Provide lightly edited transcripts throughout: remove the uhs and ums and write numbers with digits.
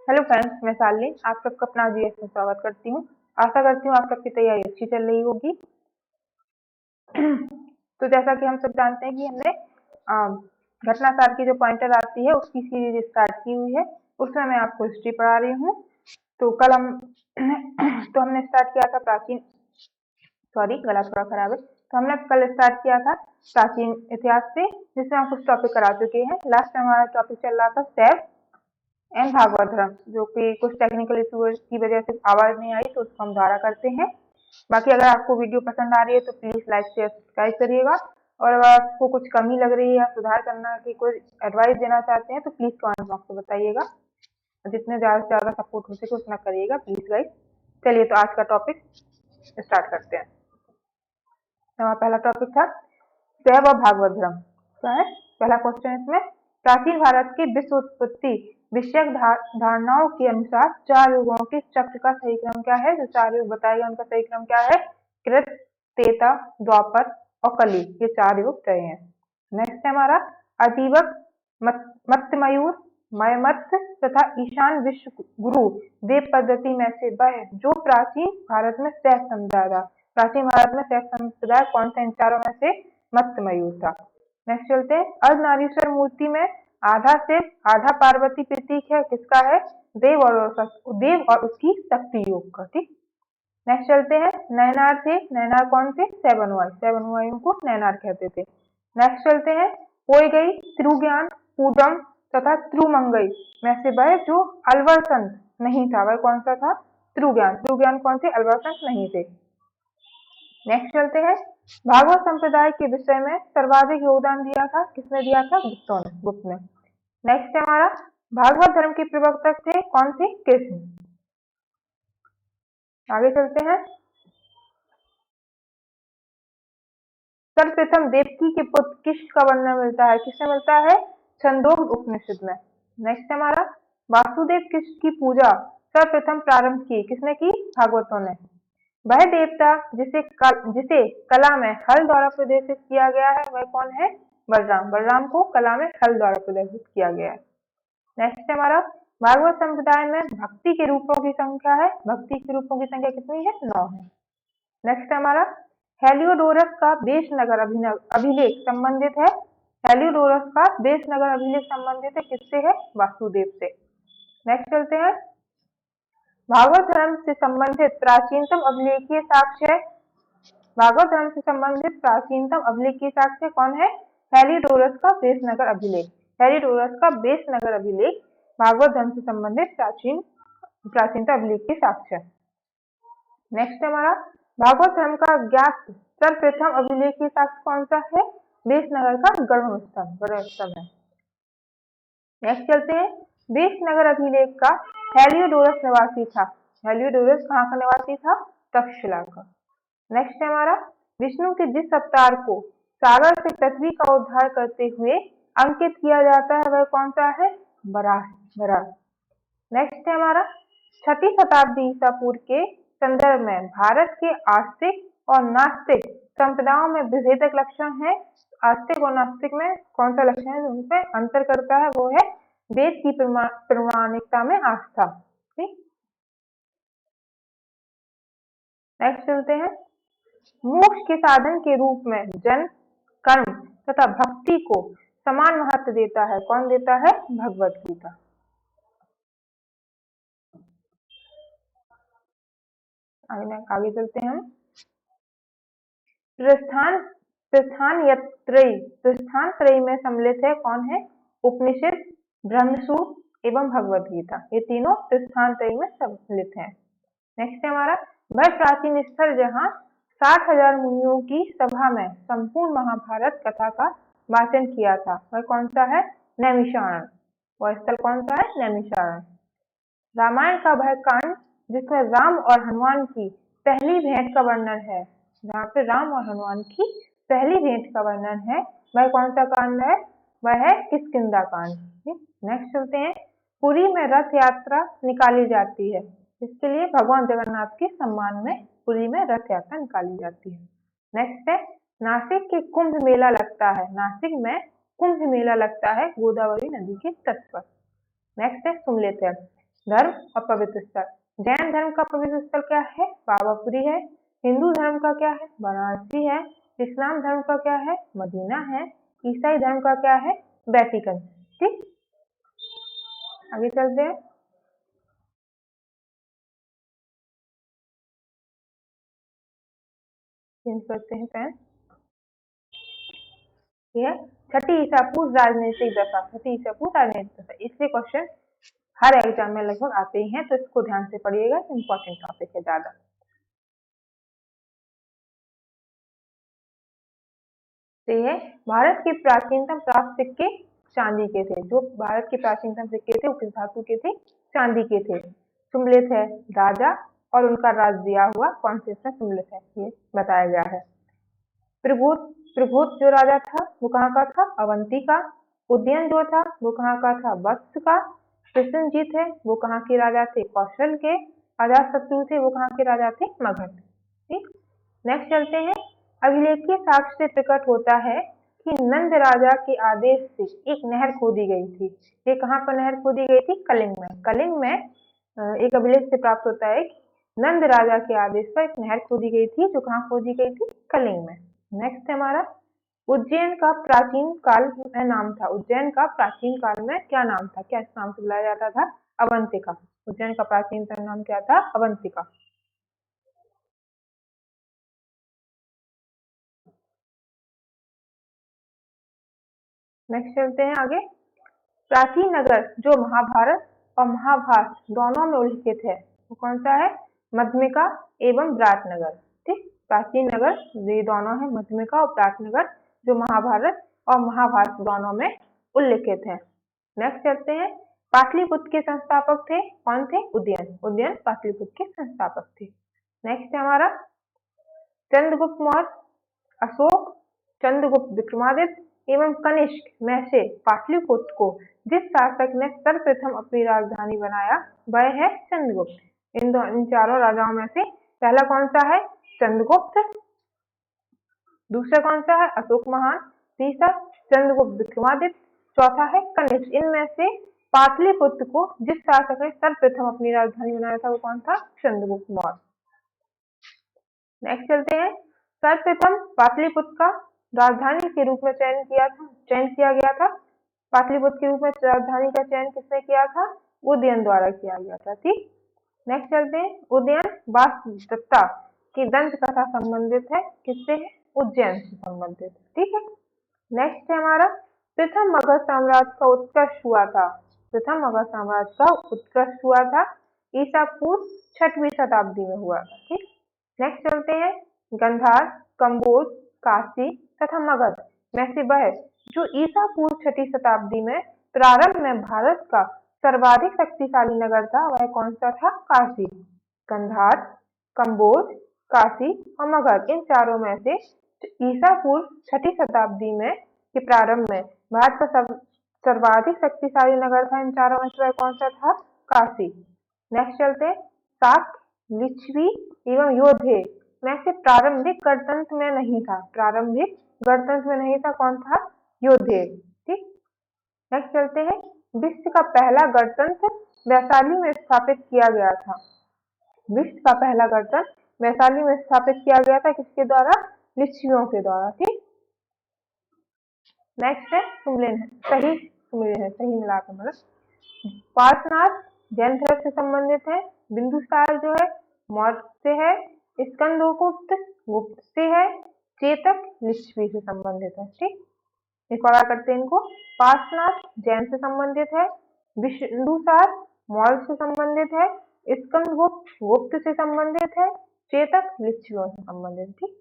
Hello friends, मैं शालिनी आप सबका अपना जीएस में स्वागत करती हूँ। आशा करती हूँ आप सबकी तैयारी अच्छी चल रही होगी। तो जैसा कि हम सब जानते हैं कि हमने घटना सार की जो पॉइंटर आती है उसकी सीरीज स्टार्ट की हुई है। उसमें मैं आपको हिस्ट्री पढ़ा रही हूँ। तो कल हम तो हमने स्टार्ट किया था प्राचीन, सॉरी गला थोड़ा खराब है। तो हमने कल स्टार्ट किया था प्राचीन इतिहास से, जिसमें हम कुछ टॉपिक करा चुके हैं। लास्ट टाइम हमारा टॉपिक चल रहा था शैव एंड भागवत धर्म, जो कि कुछ टेक्निकल इशू की वजह से आवाज नहीं आई, तो उसको हम दोबारा करते हैं। बाकी अगर आपको वीडियो पसंद आ रही है तो प्लीज लाइक शेयर सब्सक्राइब करिएगा। और अगर आपको कुछ कमी लग रही है या सुधार करना की कोई एडवाइस देना चाहते हैं तो प्लीज कमेंट बॉक्स में बताइएगा। जितने ज्यादा से ज्यादा सपोर्ट हो सके उतना करिएगा प्लीज गाइस। चलिए तो आज का टॉपिक स्टार्ट करते हैं। हमारा पहला टॉपिक था शैव और भागवत धर्म। क्या है पहला क्वेश्चन इसमें? प्राचीन भारत की विश्व उत्पत्ति विषयक धारणाओं के अनुसार चार युगों के चक्र का सही क्रम क्या है? जो चार युग बताए गए उनका सही क्रम क्या है? कृत, त्रेता, द्वापर और कली, ये चार युग तय हैं। नेक्स्ट है हमारा अजीवक, मत्स्यमयूर, मयमत्स्य तथा ईशान विश्व गुरु देव पद्धति में से वह जो प्राचीन भारत में शैव समुदाय था। प्राचीन भारत में शैव संप्रदाय कौन सा इन चारों में से? मत्स्यमयूर था। नेक्स्ट चलते हैं। अर्धनारीश्वर मूर्ति में आधा शिव आधा पार्वती प्रतीक है, किसका है? देव और उसकी शक्ति योग का। ठीक। नेक्स्ट चलते हैं। नयनार थे, नयनार कौन थे? सेवन अनुयायियों को नयनार कहते थे। नेक्स्ट चलते हैं। पोइगई, त्रिज्ञान, पूडम तथा त्रुमंगई में से वह जो अलवर संत नहीं था, वह कौन सा था? त्रिज्ञान। त्रिज्ञान कौन थे? अलवर संत नहीं थे। नेक्स्ट चलते हैं। भागवत संप्रदाय के विषय में सर्वाधिक योगदान दिया था, किसने दिया था? गुप्त ने। नेक्स्ट है हमारा भागवत धर्म के प्रवर्तक थे कौन थे? कृष्ण। आगे चलते हैं। सर्वप्रथम देवकी के पुत्र किस का वर्णन मिलता है? किससे मिलता है? छंदोग्य उपनिषद में। नेक्स्ट है हमारा वासुदेव की पूजा सर्वप्रथम प्रारंभ की, किसने की? भागवतों ने। वह देवता जिसे कला में हल द्वारा प्रदर्शित किया गया है, वह कौन है? बलराम। बलराम को कला में हल द्वारा प्रदर्शित किया गया है। नेक्स्ट है हमारा भागवत संप्रदाय में भक्ति के रूपों की संख्या है, भक्ति के रूपों की संख्या कितनी है? 9 है। नेक्स्ट है हमारा हेलियोडोरस का बेशनगर अभिलेख संबंधित है। हेलियोडोरस का बेशनगर अभिलेख संबंधित है किससे है? वासुदेव से। नेक्स्ट चलते हैं। भागवत धर्म से संबंधित प्राचीनतम अभिलेखीय साक्ष्य है। भागवत धर्म से संबंधित प्राचीनतम अभिलेखीय साक्ष्य कौन है? हेलियोडोरस का बेशनगर अभिलेख। हेलियोडोरस का बेशनगर अभिलेख भागवत धर्म से संबंधित प्राचीनतम अभिलेखीय साक्ष्य। नेक्स्ट हमारा भागवत धर्म का ज्ञात सर्वप्रथम अभिलेखीय साक्ष्य कौन सा है? बेशनगर का गर्भस्तंभ है। नेक्स्ट चलते हैं। बेशनगर अभिलेख का हेलियोडोरस निवासी था। हेलियोडोरस कहाँ का निवासी था? तक्षशिला का। नेक्स्ट है हमारा विष्णु के जिस अवतार को सागर से पृथ्वी का उद्धार करते हुए अंकित किया जाता है, वह कौन सा है? वराह। नेक्स्ट है हमारा 6वीं शताब्दी ईसा पूर्व के संदर्भ में भारत के आस्तिक और नास्तिक संप्रदायों में विभेदक लक्षण है। आस्तिक और नास्तिक में कौन सा लक्षण है उनपे अंतर करता है? वो है वेद की प्रमाणिकता में आस्था। ठीक। नेक्स्ट चलते हैं। मोक्ष के साधन के रूप में जन्म, कर्म तथा भक्ति को समान महत्व देता है, कौन देता है? भगवत गीता। आगे चलते हैं हम। प्रस्थान त्रयी में सम्मिलित है, कौन है? उपनिषद, ब्रह्मसूत्र एवं भगवत गीता, ये तीनों प्रस्थान त्रयी में सम्मिलित हैं। नेक्स्ट है हमारा वह प्राचीन स्थल जहाँ 60,000 मुनियों की सभा में संपूर्ण महाभारत कथा का वाचन किया था, वह कौन सा है? नैमिषारण्य। वह स्थल कौन सा है? नैमिषारण्य। रामायण का वह कांड जिसमें राम और हनुमान की पहली भेंट का वर्णन है, जहाँ पे राम और हनुमान की पहली भेंट का वर्णन है, वह कौन सा कांड है? वह है किष्किंधा कांड। नेक्स्ट चलते हैं। पुरी में रथ यात्रा निकाली जाती है, इसके लिए भगवान जगन्नाथ के सम्मान में पुरी में रथ यात्रा निकाली जाती है। नेक्स्ट है नासिक के कुंभ मेला लगता है। नासिक में कुंभ मेला लगता है गोदावरी नदी के तट पर। नेक्स्ट है सुमलित है। धर्म और पवित्र स्थल। जैन धर्म का पवित्र स्थल क्या है? पावापुरी है। हिंदू धर्म का क्या है? वाराणसी है। इस्लाम धर्म का क्या है? मदीना है। ईसाई धर्म का क्या है? वेटिकन। ठीक, आगे चलते हैं। चेंज करते हैं पेन। ठीक है, छठी ईसा पूर्व राजनीतिक दशा। छठी ईसा पूर्व राजनीतिक दशा, इससे क्वेश्चन हर एग्जाम में लगभग आते ही हैं, तो इसको ध्यान से पढ़िएगा, इंपॉर्टेंट टॉपिक है ज्यादा। तो ये भारत के प्राचीनतम प्राप्त सिक्के चांदी के थे। जो भारत के प्राचीनतम सिक्के थे वो किस धातु के थे? चांदी के थे। सुम्बलित है राजा और उनका राज दिया हुआ, कौन से इसमें सुम्बलित है ये बताया गया है। प्रभुत प्रभुत जो राजा था वो कहाँ का था? अवंती का। उदयन जो था वो कहाँ का था? वत्स का। प्रसेनजीत है वो कहाँ के राजा थे? कौशल के। अजातशत्रु थे वो कहाँ के राजा थे? मगध। ठीक, नेक्स्ट चलते हैं। अभिलेखीय साक्ष्य से प्रकट होता है कि नंद राजा के आदेश से एक नहर खोदी गई थी। ये कहाँ पर नहर खोदी गई थी? कलिंग में। कलिंग में एक अभिलेख से प्राप्त होता है कि नंद राजा के आदेश पर एक नहर खोदी गई थी, जो कहाँ खोदी गई थी? कलिंग में। नेक्स्ट है हमारा, उज्जैन का प्राचीन काल में नाम था। उज्जैन का प्राचीन काल में क्या नाम था? क्या इस नाम से बुलाया जाता था? अवंतिका। उज्जैन का प्राचीन नाम क्या था? अवंतिका। नेक्स्ट चलते हैं आगे। प्राचीन नगर जो महाभारत और महाभारत दोनों में उल्लिखित है वो कौन सा है? मध्यमिका एवं विराटनगर। ठीक, प्राचीन नगर ये दोनों है, मध्यमिका और विराटनगर, जो महाभारत और महाभारत दोनों में उल्लिखित है। नेक्स्ट चलते हैं। पाटलिपुत्र के संस्थापक थे कौन थे? उदयन। उदयन पाटलिपुत्र के संस्थापक थे। नेक्स्ट है हमारा चंद्रगुप्त मौर्य, अशोक, चंद्रगुप्त विक्रमादित्य एवं कनिष्क में से पाटलिपुत्र को जिस शासक ने सर्वप्रथम अपनी राजधानी बनाया वह है चंद्रगुप्त। इन चारों राजाओं में से पहला कौन सा है? चंद्रगुप्त। दूसरा कौन सा है? अशोक महान। तीसरा चंद्रगुप्त विक्रमादित्य। चौथा है कनिष्क। इनमें से पाटलिपुत्र को जिस शासक ने सर्वप्रथम अपनी राजधानी बनाया था वो कौन था? चंद्रगुप्त मौर्य। नेक्स्ट चलते हैं। सर्वप्रथम पाटलिपुत्र का राजधानी के रूप में चयन किया गया था। पाटलिपुत्र के रूप में राजधानी का चयन किसने किया था? उदयन द्वारा किया गया था। ठीक, नेक्स्ट चलते हैं। उदयन वास्तुदत्ता की दंत कथा संबंधित है किससे है? उज्जैन से संबंधित। ठीक है, नेक्स्ट है हमारा प्रथम मगध साम्राज्य का उत्कर्ष हुआ था। प्रथम मगध साम्राज्य का उत्कर्ष हुआ था ईसा पूर्व 6वीं शताब्दी में हुआ था। ठीक, नेक्स्ट चलते हैं। गंधार, कंबोज, काशी तथा मगध में से वह जो ईसा पूर्व 6वीं शताब्दी में प्रारंभ में भारत का सर्वाधिक शक्तिशाली नगर था वह कौन सा था? काशी। गंधार, कंबोज, काशी और मगध, इन चारों में से ईसा पूर्व 6वीं शताब्दी में के प्रारंभ में भारत का सर्वाधिक शक्तिशाली नगर था। इन चारों में से वह कौन सा था? काशी। नेक्स्ट चलते हैं। शाक, लिच्छवी एवं योधे में से प्रारंभिक गणतंत्र में नहीं था। प्रारंभिक गणतंत्र में नहीं था, कौन था? योधे। ठीक, नेक्स्ट चलते हैं। विश्व का पहला गणतंत्र वैशाली में स्थापित किया गया था। विश्व का पहला गणतंत्र वैशाली में स्थापित किया गया था किसके द्वारा? लिच्छवियों के द्वारा। ठीक, नेक्स्ट है सुमलेन है, सही सुमलेन है, सही मिलाकर मतलब। पार्श्वनाथ जैन धर्म से संबंधित है। बिंदुसार जो है मौर्य से है। स्कंदगुप्त गुप्त से है। चेतक लिच्छवी से संबंधित है। ठीक, निकाला करते हैं इनको। पार्श्वनाथ जैन से संबंधित है। बिंदुसार मौर्य से संबंधित है। स्कंदगुप्त गुप्त से संबंधित है। चेतक लिच्छवियों से संबंधित। ठीक,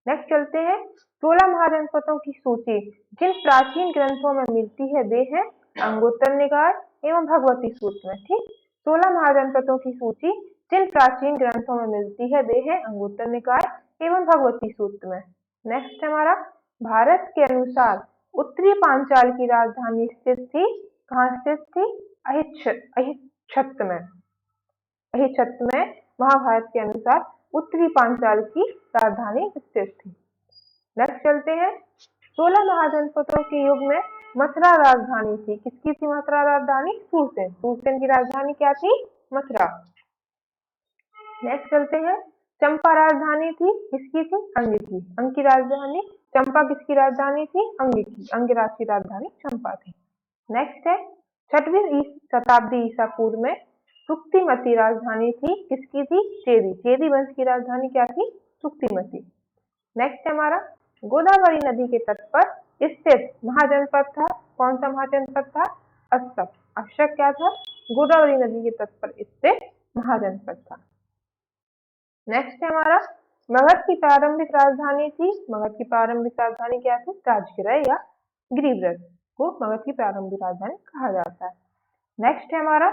नेक्स्ट चलते हैं। 16 महाजनपदों की सूची जिन प्राचीन ग्रंथों में मिलती है वे हैं अंगुत्तर निकाय एवं भगवती सूत्र में। ठीक, 16 महाजनपदों की सूची जिन प्राचीन ग्रंथों में मिलती है वे हैं अंगुत्तर निकाय एवं भगवती सूत्र में। नेक्स्ट हमारा भारत के अनुसार उत्तरी पांचाल की राजधानी स्थित थी, कहाँ स्थित थी? अहिच्छत्र में। अहिच्छत्र में महाभारत के अनुसार उत्तरी पांचाल की राजधानी स्थित थी। नेक्स्ट चलते हैं। 16 महाजनपदों के युग में मथुरा राजधानी थी। किसकी थी मथुरा राजधानी? सूरसेन। सूरसेन की राजधानी क्या थी? मथुरा। नेक्स्ट चलते हैं। चंपा राजधानी थी। किसकी थी? अंग की। अंग की राजधानी चंपा किसकी राजधानी थी? अंग की। अंग राज की राजधानी चंपा थी। नेक्स्ट है 6वीं शताब्दी ईसा पूर्व में सुक्तिमती राजधानी थी। किसकी थी? चेदी। चेदी वंश की राजधानी क्या थी? सुक्तिमती। नेक्स्ट हमारा गोदावरी नदी के तट पर स्थित महाजनपद था। कौन सा महाजनपद था? अशक। अशक क्या था? गोदावरी नदी के तट पर स्थित महाजनपद था। नेक्स्ट है हमारा मगध की प्रारंभिक राजधानी थी। मगध की प्रारंभिक राजधानी क्या थी? राजगिरह या गिरिव्रत को मगध की प्रारंभिक राजधानी कहा जाता है। नेक्स्ट है हमारा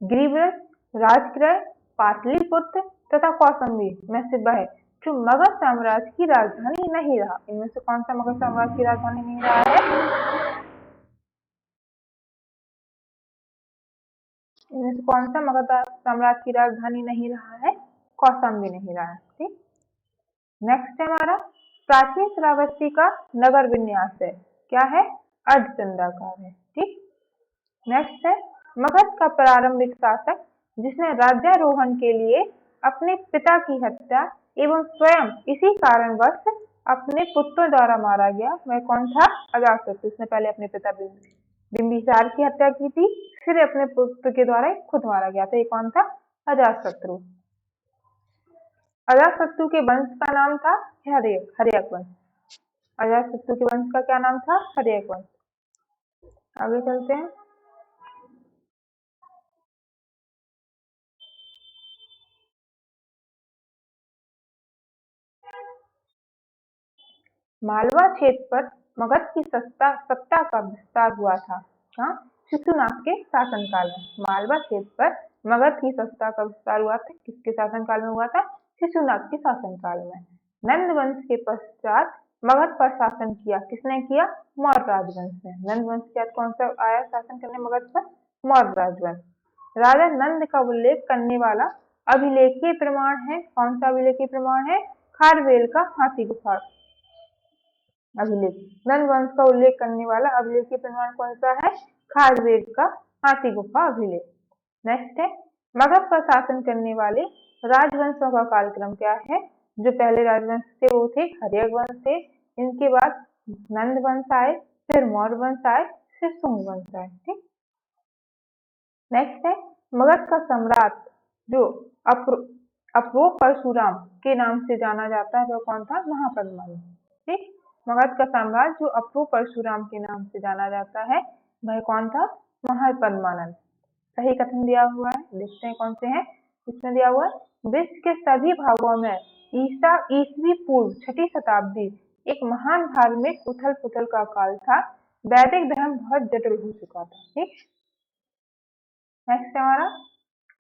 गिरिव्रत, राजगिरह, पाटलिपुत्र तथा कौशाम्बी में से वह जो मगध साम्राज्य की राजधानी नहीं रहा। इनमें से कौन सा मगध साम्राज्य की राजधानी नहीं रहा है? इनमें से कौन सा मगध साम्राज्य की राजधानी नहीं रहा है? कौशाम्बी नहीं रहा है। ठीक। नेक्स्ट है हमारा प्राचीन श्रावस्ती का नगर विन्यास है। क्या है? अर्धचंद्राकार है। ठीक। नेक्स्ट है मगध का प्रारंभिक शासक जिसने राज्यारोहण के लिए अपने पिता की हत्या एवं स्वयं इसी कारणवश अपने पुत्रों द्वारा मारा गया, वह कौन था? अजातशत्रु। उसने पहले अपने पिता बिंबिसार की हत्या की थी, फिर अपने पुत्र के द्वारा खुद मारा गया था। ये कौन था? अजातशत्रु। अजातशत्रु के वंश का नाम था हर्यक वंश। अजातशत्रु के वंश का क्या नाम था? हर्यक वंश। आगे चलते हैं। मालवा क्षेत्र पर मगध की सत्ता का विस्तार हुआ था। कहाँ? शिशुनाग के शासनकाल में। मालवा क्षेत्र पर मगध की सत्ता का विस्तार हुआ था। किसके शासनकाल में हुआ था? शिशुनाग के शासनकाल में। नंद वंश के पश्चात मगध पर शासन किया। किसने किया? मौर्य राजवंश ने। नंद वंश के बाद कौन सा आया शासन करने मगध पर? मौर्य राजवंश। राजा नंद का उल्लेख करने वाला अभिलेखीय प्रमाण है। कौन सा अभिलेखीय प्रमाण है? खारवेल का हाथी गुफा अभिलेख। नंद वंश का उल्लेख करने वाला अभिलेखीय प्रमाण कौन सा है? खारवेल का हाथी गुफा अभिलेख। नेक्स्ट है मगध पर शासन करने वाले राजवंशों का कालक्रम क्या है? जो पहले राजवंश थे वो थे हर्यक वंश थे, इनके बाद नंद वंश आए, फिर मौर्य वंश आए, फिर शुंग वंश आए। ठीक। नेक्स्ट है मगध का सम्राट जो अप्रो परशुराम के नाम से जाना जाता है, वो कौन था? महापद्मानंद। ठीक। मगध का साम्राज्य जो अप्रो परशुराम के नाम से जाना जाता है, वह कौन था? महापद्मानंद। सही कथन दिया हुआ है, देखते हैं कौन से हैं। इसमें दिया हुआ है विश्व के सभी भागों में ईसवी पूर्व 6ठी शताब्दी एक महान धार्मिक उथल पुथल का काल था। वैदिक धर्म बहुत जटिल हो चुका था। ठीक। नेक्स्ट हमारा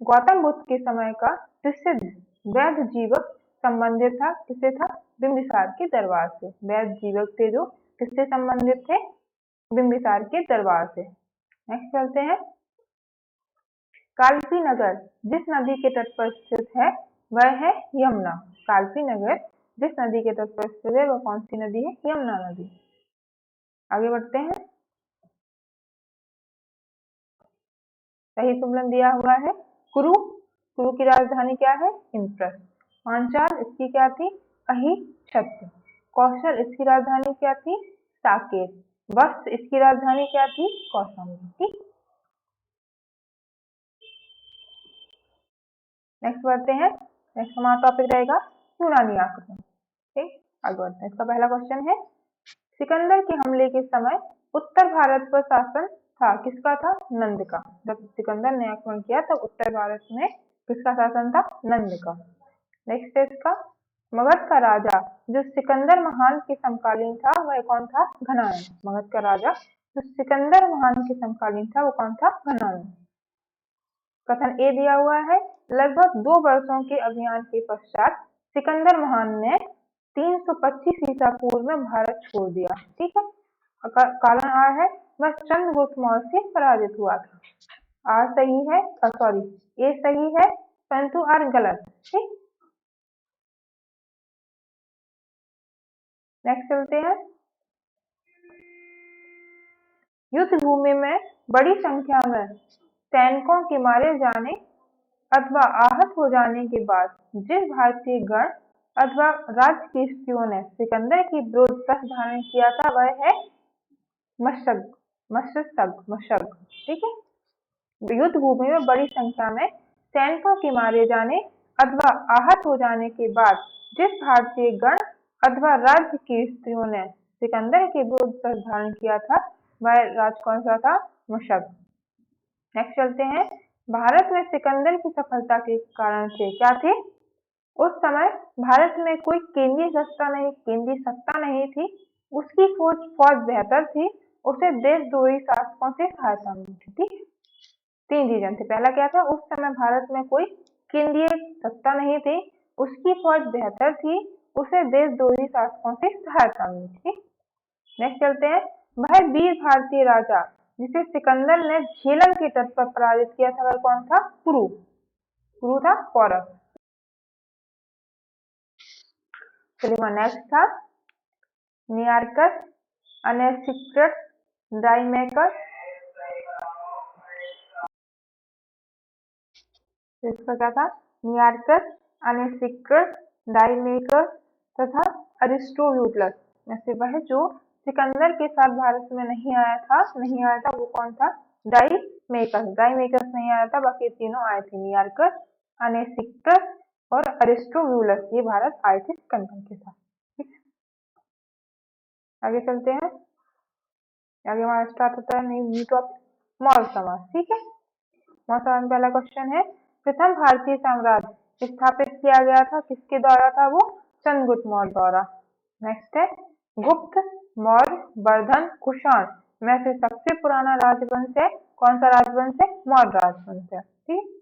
गौतम बुद्ध के समय का प्रसिद्ध वैद्य जीवक संबंधित था। किससे था? बिंबिसार के दरबार से। वैद्य जीवक थे जो किससे संबंधित थे? बिंबिसार के दरबार से। नेक्स्ट चलते हैं। कालपी नगर जिस नदी के तट पर स्थित है वह है यमुना। कालपी नगर जिस नदी के तट पर स्थित है वह कौन सी नदी है? यमुना नदी। आगे बढ़ते हैं। सही तुलन दिया हुआ है। कुरु की राजधानी क्या है? इंद्रप्रस्थ। पांचाल इसकी क्या थी? अहिच्छत्र। कौशल इसकी राजधानी क्या थी? साकेत। वत्स इसकी राजधानी क्या थी? कौशाम्बी। नेक्स्ट बढ़ते हैं। नेक्स्ट हमारा टॉपिक रहेगा यूनानी आक्रमण। ठीक। आगे बढ़ते हैं। इसका पहला क्वेश्चन है सिकंदर के हमले के समय उत्तर भारत पर शासन था। किसका था? नंद का। जब सिकंदर ने आक्रमण किया तब उत्तर भारत में किसका शासन था? नंद का। नेक्स्ट है इसका मगध का राजा जो सिकंदर महान के समकालीन था वह कौन था? घनानंद। मगध का राजा जो सिकंदर महान के समकालीन था वो कौन था? घनानंद। कथन ए दिया हुआ है लगभग 2 वर्षों के अभियान के पश्चात सिकंदर महान ने 325 ईसा पूर्व में भारत छोड़ दिया। ठीक है। कारण आर है वह चंद्रगुप्त मौर्य से पराजित हुआ था। आर सही है, सॉरी ए सही है परंतु आर गलत। ठीक। नेक्स्ट चलते हैं। युद्ध भूमि में बड़ी संख्या में सैनिकों के मारे जाने अथवा आहत हो जाने के बाद जिस भारतीय गण अथवा राज्य की स्त्रियों ने सिकंदर के विरुद्ध शस्त्र धारण किया था वह है मशग। मशग, ठीक है। युद्ध भूमि में बड़ी संख्या में सैनिकों के मारे जाने अथवा आहत हो जाने के बाद जिस भारतीय गण अथवा राज्य की स्त्रियों ने सिकंदर के विरुद्ध शस्त्र धारण किया था वह राज्य कौन सा था? मशग। नेक्स्ट चलते हैं। भारत में सिकंदर की सफलता के कारण थे, क्या थे? उस समय भारत में कोई केंद्रीय सत्ता नहीं थी। उसकी फौज बेहतर थी। उसे देशद्रोही शासकों से सहायता मिलती थी। 3 रीजन थे। पहला क्या था? उस समय भारत में कोई केंद्रीय सत्ता नहीं थी। उसकी फौज बेहतर थी। उसे देशद्रोही शासकों से सहायता मिलती थी। नेक्स्ट चलते हैं। वह वीर भारतीय राजा जिसे सिकंदर ने झेलम के तट पर पराजित किया था वह कौन था? कुरु। कुरु था कौरव। चलिए नेक्स्ट था नियार्कस, अनेसिक्टस, डाइमेकस। इसका क्या था? नियार्कस, अनेसिक्टस, डाइमेकस तथा अरिस्टोब्यूटस में से वह जो सिकंदर के साथ भारत में नहीं आया था वो कौन था? डाइमेकस नहीं आया था, बाकी तीनों आए थे। नियार्कस, अनेसिक्टस और अरिस्टोब्यूलस ये भारत आए थे सिकंदर के साथ। आगे चलते हैं। आगे हमारा स्टार्ट होता है न्यू टॉपिक मौर्य समाज, ठीक है। मौर्य समाज में पहला क्वेश्चन है, प्रथम भारतीय साम्राज्य स्थापित किया गया था किसके द्वारा था? वो चंद्रगुप्त मौर्य द्वारा। नेक्स्ट है गुप्त, मौर्य, वर्धन, कुषाण में से सबसे पुराना राजवंश है कौन सा राजवंश है? मौर्य राजवंश है, ठीक।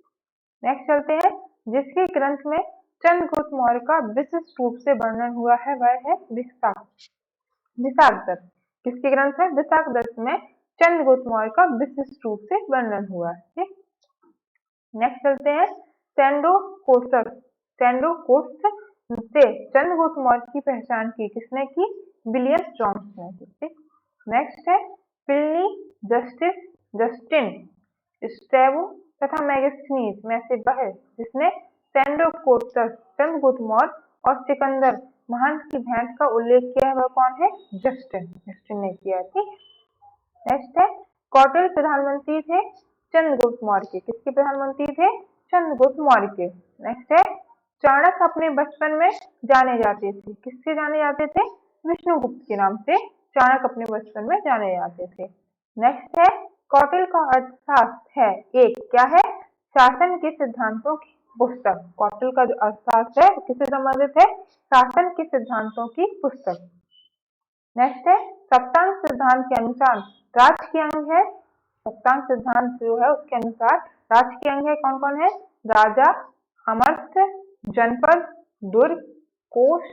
नेक्स्ट चलते हैं। जिसके ग्रंथ में चंद्रगुप्त मौर्य का विशिष्ट रूप से वर्णन हुआ है वह है विशाखदत्त। किसके ग्रंथ है? विशाखदत्त में चंद्रगुप्त मौर्य का विशिष्ट रूप से वर्णन हुआ है। नेक्स्ट चलते हैं। सैंडो-कोस्टस से चंद्रगुप्त मौर्य की पहचान की किसने की? विलियम जॉन्स ने की। नेक्स्ट है प्लिनी, जस्टिन, स्ट्रैबो तथा मैगस्थनीज में से वह जिसने सैंडो-कोस्टस, चंद्रगुप्त मौर्य और सिकंदर महान की भेंट का उल्लेख किया है वह कौन है? जस्टिन ने किया, ठीक। नेक्स्ट है कौटिल्य प्रधानमंत्री थे चंद्रगुप्त मौर्य के। किसके प्रधानमंत्री थे? चंद्रगुप्त मौर्य के। नेक्स्ट है चाणक्य अपने बचपन में जाने जाते थे। किससे जाने जाते थे? विष्णुगुप्त के नाम से चाणक्य अपने बचपन में जाने जाते थे। नेक्स्ट है कौटिल्य का अर्थशास्त्र है एक क्या है? शासन के सिद्धांतों की पुस्तक। कौटिल्य का जो अर्थशास्त्र है किससे संबंधित है? शासन के सिद्धांतों की पुस्तक। नेक्स्ट है सप्तांग सिद्धांत के अनुसार राज्य के अंग है। सप्तांग सिद्धांत जो है उसके अनुसार राज्य के अंग है कौन कौन है? राजा, अमर्त्य, जनपद, दुर्ग, कोष,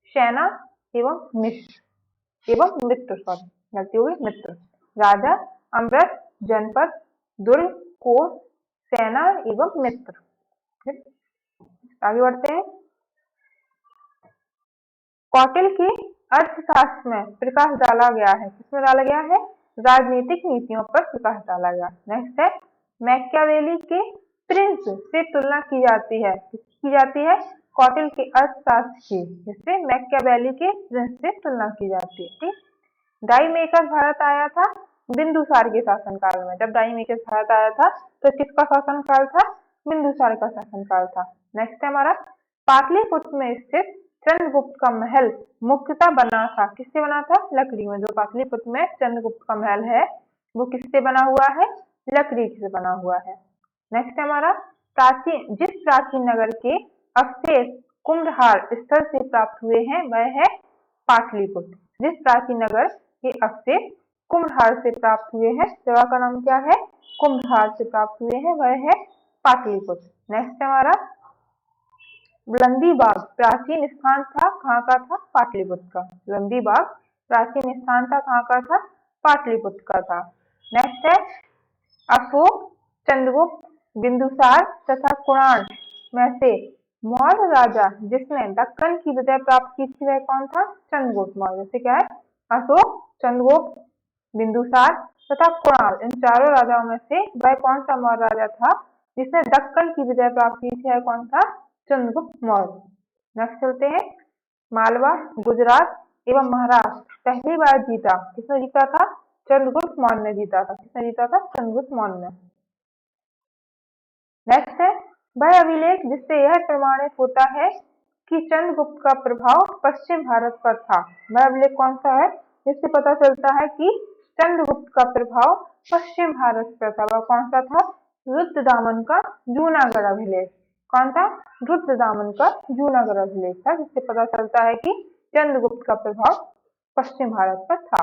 सेना एवं मित्र। सॉरी गलती हो गई, मित्र। राजा, अमृत, जनपद, दुर्ग, कोष, सेना एवं मित्र। आगे बढ़ते हैं। कौटिल्य की अर्थशास्त्र में प्रकाश डाला गया है। किसमें डाला गया है? राजनीतिक नीतियों पर प्रकाश डाला गया। नेक्स्ट है मैकियावेली के प्रिंस से तुलना की जाती है। किसकी जाती है? कौटिल्य के अर्थशास्त्र की, जिससे मैकियावेली के प्रिंस से तुलना की जाती है, ठीक। डाइमेकस भारत आया था बिंदुसार के शासनकाल में। जब डाइमेकस भारत आया था तो किसका शासनकाल था? बिंदुसार का शासनकाल था। नेक्स्ट है हमारा पाटलिपुत्र में स्थित चंद्रगुप्त का महल मुख्यतः बना था। किससे बना था? लकड़ी में। जो पाटलिपुत्र में चंद्रगुप्त का महल है वो किससे बना हुआ है? लकड़ी से बना हुआ है। नेक्स्ट है हमारा जिस प्राचीन नगर के अवशेष कुम्भलहार स्थल से प्राप्त हुए हैं वह है पाटलिपुत्र। जिस प्राचीन नगर के अवशेष कुम्भलहार से प्राप्त हुए हैं जगह का नाम क्या है? कुम्भलहार से प्राप्त हुए हैं वह है पाटलिपुत्र। नेक्स्ट हमारा बुलंदी बाग प्राचीन स्थान था कहाँ का था? पाटलिपुत्र का। बुलंदी बाग प्राचीन स्थान था कहाँ का था? पाटलिपुत्र का था। नेक्स्ट है अशोक, चंद्रगुप्त, बिंदुसार तथा कुणाण में से मौर्य राजा जिसने दक्कन की विजय प्राप्त की थी वह कौन था? चंद्रगुप्त मौर्य। जैसे क्या है? अशोक, चंद्रगुप्त, बिंदुसार तथा कुणाल, इन चारों राजाओं में से वह कौन सा मौर्य राजा था जिसने दक्कन की विजय प्राप्त की थी? वह कौन था? चंद्रगुप्त मौर्य। नेक्स्ट चलते हैं। मालवा, गुजरात एवं महाराष्ट्र पहली बार जीता, किसने जीता था? चंद्रगुप्त मौर्य ने जीता था। किसने जीता था? चंद्रगुप्त मौर्य ने। नेक्स्ट है, वह अभिलेख जिससे यह प्रमाणित होता है कि चंद्रगुप्त का प्रभाव पश्चिम भारत पर था। वह अभिलेख कौन सा है जिससे पता चलता है कि चंद्रगुप्त का प्रभाव पश्चिम भारत पर था? वह कौन सा था? रुद्रदामन का जूनागढ़ अभिलेख। कौन था? रुद्रदामन का जूनागढ़ अभिलेख था, जिससे पता चलता है कि चंद्रगुप्त का प्रभाव पश्चिम भारत पर था।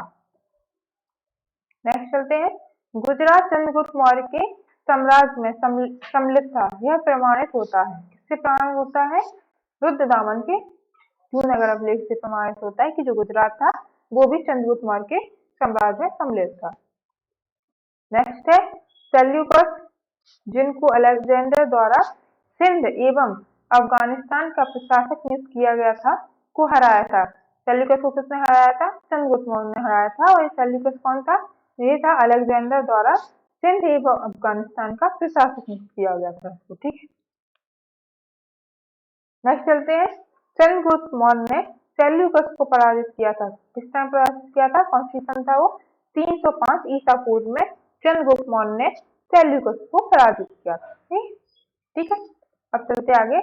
नेक्स्ट चलते हैं। गुजरात चंद्रगुप्त मौर्य के साम्राज्य में सम्मिलित था, यह प्रमाणित होता है, किससे प्रमाणित होता है? रुद्रदामन के जूनागढ़ अभिलेख से प्रमाणित होता है कि जो गुजरात था वो भी चंद्रगुप्त मौर्य के साम्राज्य में सम्मिलित था। नेक्स्ट है सेल्यूकस, जिनको अलेक्जेंडर द्वारा सिंध एवं अफगानिस्तान का प्रशासक नियुक्त किया गया था, को हराया था। सेल्यूकस को किसने हराया था? चंद्रगुप्त मौर्य ने हराया था। और ये सेल्यूकस कौन था? ये था अलेक्जेंडर द्वारा सिंध एवं अफगानिस्तान का प्रशासक नियुक्त किया गया था। ठीक है। नेक्स्ट चलते हैं। चंद्रगुप्त मौर्य ने सेल्यूकस को पराजित किया था। किस टाइम पराजित किया था? कौन सी सन था वो? 305 ईसा पूर्व में चंद्रगुप्त मौर्य ने सेल्यूकस को पराजित किया था। ठीक है। अब चलते आगे।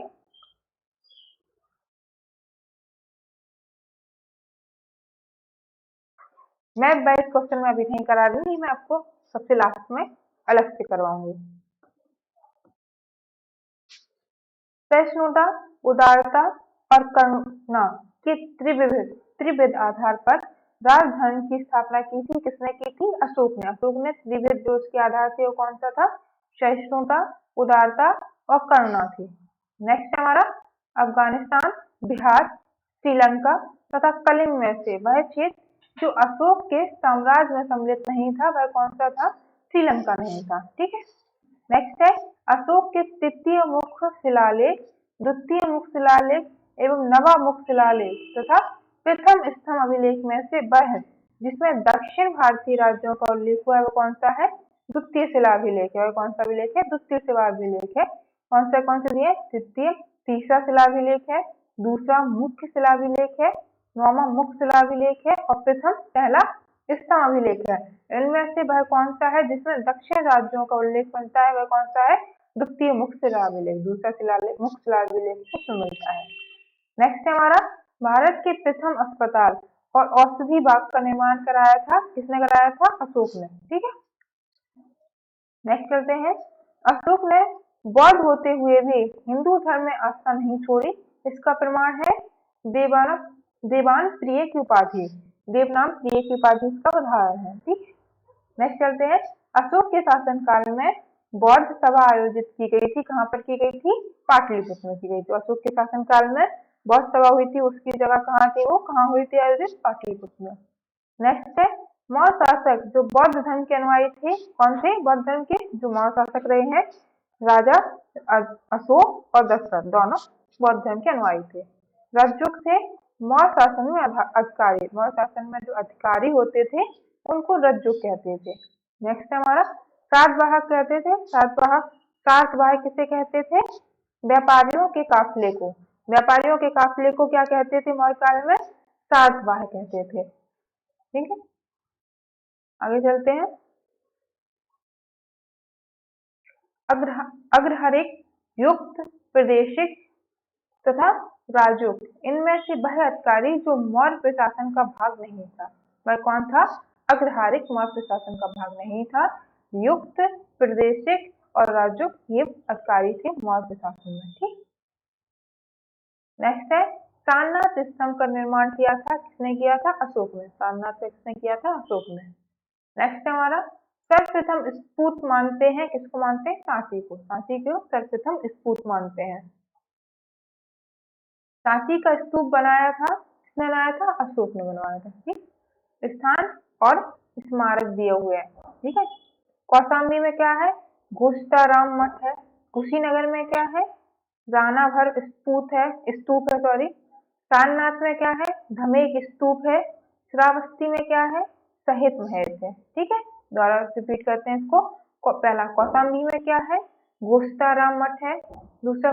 मैं इस क्वेश्चन में अभी नहीं करा रही हूँ, मैं आपको सबसे लास्ट में अलग से करवाऊंगी। सहिष्णुता, उदारता और करुणा के त्रिविध आधार पर राजधर्म की स्थापना की थी। किसने की थी? अशोक ने। अशोक ने त्रिविध जो उसके आधार थे वो कौन सा था? सहिष्णुता, उदारता और करुणा थी। नेक्स्ट हमारा अफगानिस्तान, बिहार, श्रीलंका तथा कलिंग में से वह क्षेत्र जो अशोक के साम्राज्य में सम्मिलित नहीं था वह कौन सा था? श्रीलंका नहीं था। ठीक है। नेक्स्ट है अशोक के तृतीय मुख्य शिलालेख, द्वितीय मुख्य शिलालेख एवं नवा मुख्य शिलालेख तथा प्रथम स्तंभ अभिलेख में से वह जिसमें दक्षिण भारतीय राज्यों का उल्लेख हुआ है वो कौन सा है? द्वितीय शिलाभिलेख है। और कौन सा अभिलेख है? द्वितीय शिलाभिलेख है। कौन से दिए? तृतीय, तीसरा शिलाभिलेख है, दूसरा मुख्य शिलाभिलेख है, नौवां मुख्य शिलाभिलेख है और प्रथम पहला स्तंभ अभिलेख है। इनमें से वह कौन सा है जिसमें दक्षिण राज्यों का उल्लेख मिलता है? वह कौन सा है? द्वितीय मुख्य शिलाभिलेख। दूसरा शिलालेख मुख्य शिलाभिलेख से मिलता है। नेक्स्ट है हमारा भारत के प्रथम अस्पताल और औषधि बाग का निर्माण कराया था। किसने कराया था? अशोक ने। ठीक है। नेक्स्ट चलते हैं। अशोक ने बौद्ध होते हुए भी हिंदू धर्म में आस्था नहीं छोड़ी। इसका प्रमाण है देवान प्रिय की उपाधि। देवनाम प्रिय की उपाधि इसका उदाहरण है। ठीक। नेक्स्ट चलते हैं। अशोक के शासनकाल में बौद्ध सभा आयोजित की गई थी। कहाँ पर की गई थी? पाटलिपुत्र में की गई थी। अशोक के शासनकाल में बौद्ध सभा हुई थी, उसकी जगह कहाँ थी? वो कहाँ हुई थी आयोजित? पाटलिपुत्र में। नेक्स्ट है मौर्य शासक जो बौद्ध धर्म के अनुयायी थे। कौन थे बौद्ध धर्म के जो मौर्य शासक रहे हैं? राजा अशोक और दशरथ दोनों बौद्ध धर्म के अनुयायी थे। रज्जुक थे मौर्य शासन में अधिकारी। मौर्य शासन में जो अधिकारी होते थे उनको रज्जुक कहते थे। नेक्स्ट हमारा सातवाहक कहते थे। सातवाहक किसे कहते थे? व्यापारियों के काफिले को। व्यापारियों के काफिले को क्या कहते थे मौर्य काल में? सातवाहक कहते थे। ठीक है। आगे चलते हैं। अग्रहरिक, युक्त, प्रदेशिक तथा राजुक, इनमें से वह अधिकारी जो मौर्य प्रशासन का भाग नहीं था वह कौन था? अग्रहारिक मौर्य प्रशासन का भाग नहीं था। युक्त, प्रदेशिक और राजुक ये अधिकारी थे मौर्य प्रशासन में। ठीक। नेक्स्ट है सारनाथ स्तंभ का निर्माण किया था। किसने किया था? अशोक ने। सारनाथ किसने किया था? अशोक ने। नेक्स्ट हमारा सर्वप्रथम स्फूर्त मानते हैं। किसको मानते हैं? सांची को। सांची को सर्वप्रथम स्फूर्त मानते हैं। सांची का स्तूप बनाया था। किसने बनाया था? अशोक ने बनवाया था। ठीक। स्थान और स्मारक दिए हुए हैं। ठीक है। कौशाम्बी में क्या है? घोषताराम मठ है। कुशीनगर में क्या है? रानाभर स्तूप है सॉरी। सारनाथ में क्या है, धमेक स्तूप है। श्रावस्ती में क्या है, सहित महेश है। ठीक है, दोबारा रिपीट करते हैं इसको। पहला कौशाम्बी में क्या है, गोस्ताराम मठ है। दूसरा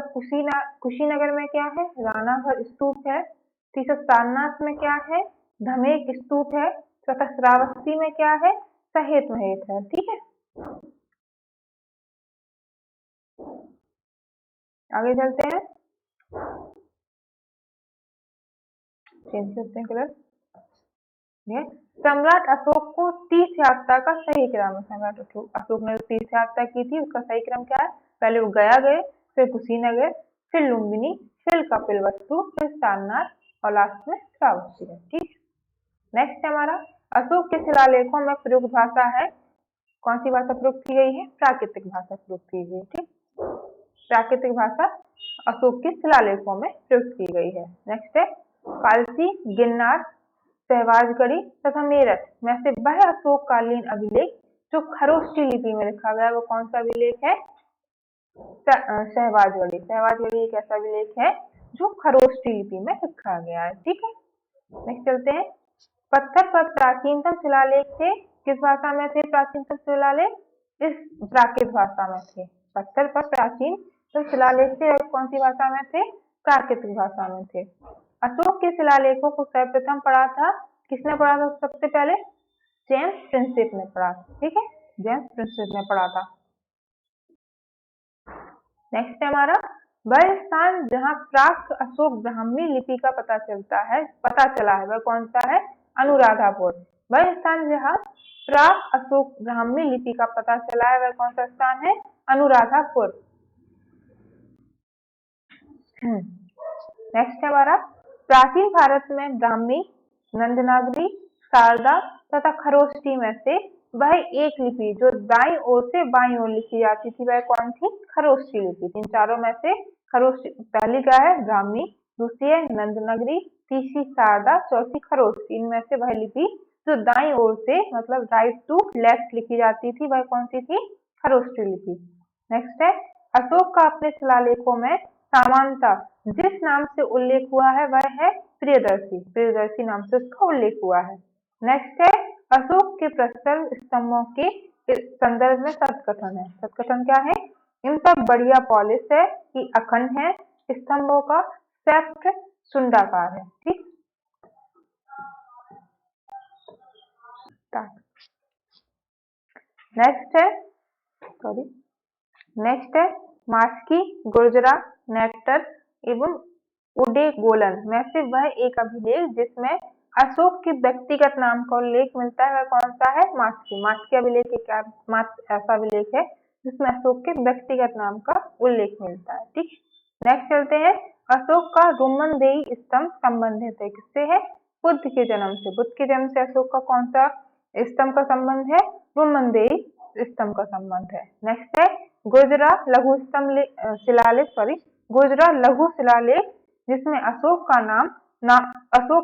कुशीनगर में क्या है, रानाभर स्तूप है। तीसरा सारनाथ में क्या है, धमेक स्तूप है। चौथा श्रावस्ती में क्या है, सहित महेश है। ठीक है, आगे चलते हैं। चेंज करते हैं कलर। सम्राट अशोक को तीर्थ यात्रा का सही क्रम है। सम्राट अशोक ने तीर्थ यात्रा की थी, उसका सही क्रम क्या है, पहले वो गया गए, फिर कुशीनगर, फिर लुम्बिनी, फिर कपिलवस्तु, फिर सारनाथ और लास्ट में श्रावस्ती है। ठीक, नेक्स्ट है हमारा, अशोक के शिलालेखों में प्रयुक्त भाषा है, कौन सी भाषा प्रयुक्त की गई है, प्राकृतिक भाषा प्रयुक्त की गई। ठीक, प्राकृतिक भाषा अशोक के शिलालेखों में प्रयुक्त की गई है। नेक्स्ट है, कालसी, गिरनार, सहवाजगढ़ी तथा मेरठ में से वह अशोककालीन अभिलेख जो खरोष्ठी लिपि में लिखा गया है वो कौन सा अभिलेख है, सहवाजगढ़ी। सहवाजगढ़ी एक ऐसा अभिलेख है जो खरोष्ठी लिपि में लिखा गया है। ठीक है, नेक्स्ट चलते हैं। पत्थर पर प्राचीनतम शिलालेख थे, किस भाषा में थे प्राचीनतम शिलालेख, इस प्राकृत भाषा में थे। पत्थर पर प्राचीनतम शिलालेख थे और कौन सी भाषा में थे, प्राकृतिक भाषा में थे। अशोक के शिलालेखों को सर्वप्रथम पढ़ा था, किसने पढ़ा था सबसे पहले, जेम्स प्रिंसेप ने पढ़ा था। ठीक है, जेम्स प्रिंसेप ने पढ़ा था। नेक्स्ट है हमारा, वह स्थान जहाँ प्राक अशोक ब्राह्मी लिपि का पता चला है वह कौन सा है, अनुराधापुर। वह स्थान जहाँ प्राक अशोक ब्राह्मी लिपि का पता चला है वह कौन सा स्थान है, अनुराधापुर। नेक्स्ट है हमारा, प्राचीन भारत में ब्राह्मी, नंदनागरी, शारदा तथा खरोष्ठी में से वह एक लिपि जो दाईं ओर से बाईं ओर लिखी जाती थी वह कौन थी, खरोष्ठी लिपि। इन चारों में से खरोष्ठी पहली क्या है, ब्राह्मी, दूसरी है नंदनगरी, तीसरी शारदा, चौथी खरोष्ठी। इनमें से वह लिपि जो दाईं ओर से मतलब राइट टू लेफ्ट लिखी जाती थी वह कौन सी थी, खरोष्ठी लिपि। नेक्स्ट है, अशोक का अपने शिलालेखों में सामान्यतः जिस नाम से उल्लेख हुआ है वह है प्रियदर्शी। प्रियदर्शी नाम से उसका उल्लेख हुआ है। नेक्स्ट है, अशोक के प्रस्तर स्तंभों के संदर्भ में सत्कथन है। सत्कथन क्या है, इन पर बढ़िया पॉलिश है कि अखंड है, स्तंभों का सेफ्ट सुंडाकार है। ठीक, नेक्स्ट है मास्की, गुर्जरा, नेक्टर एवं उडेगोलन में से वह एक अभिलेख जिसमें अशोक के व्यक्तिगत नाम का उल्लेख मिलता है वह कौन सा है, मास्की। मास्की अभिलेख एक ऐसा अभिलेख है जिसमें अशोक के व्यक्तिगत नाम का उल्लेख मिलता है। ठीक, नेक्स्ट चलते हैं, अशोक का रुमनदेही स्तंभ संबंधित है, किससे है, बुद्ध के जन्म से। बुद्ध के जन्म से अशोक का कौन सा स्तंभ का संबंध है, रुमनदेही स्तंभ का संबंध है। नेक्स्ट है, गुर्जरा लघु शिलालेख जिसमें अशोक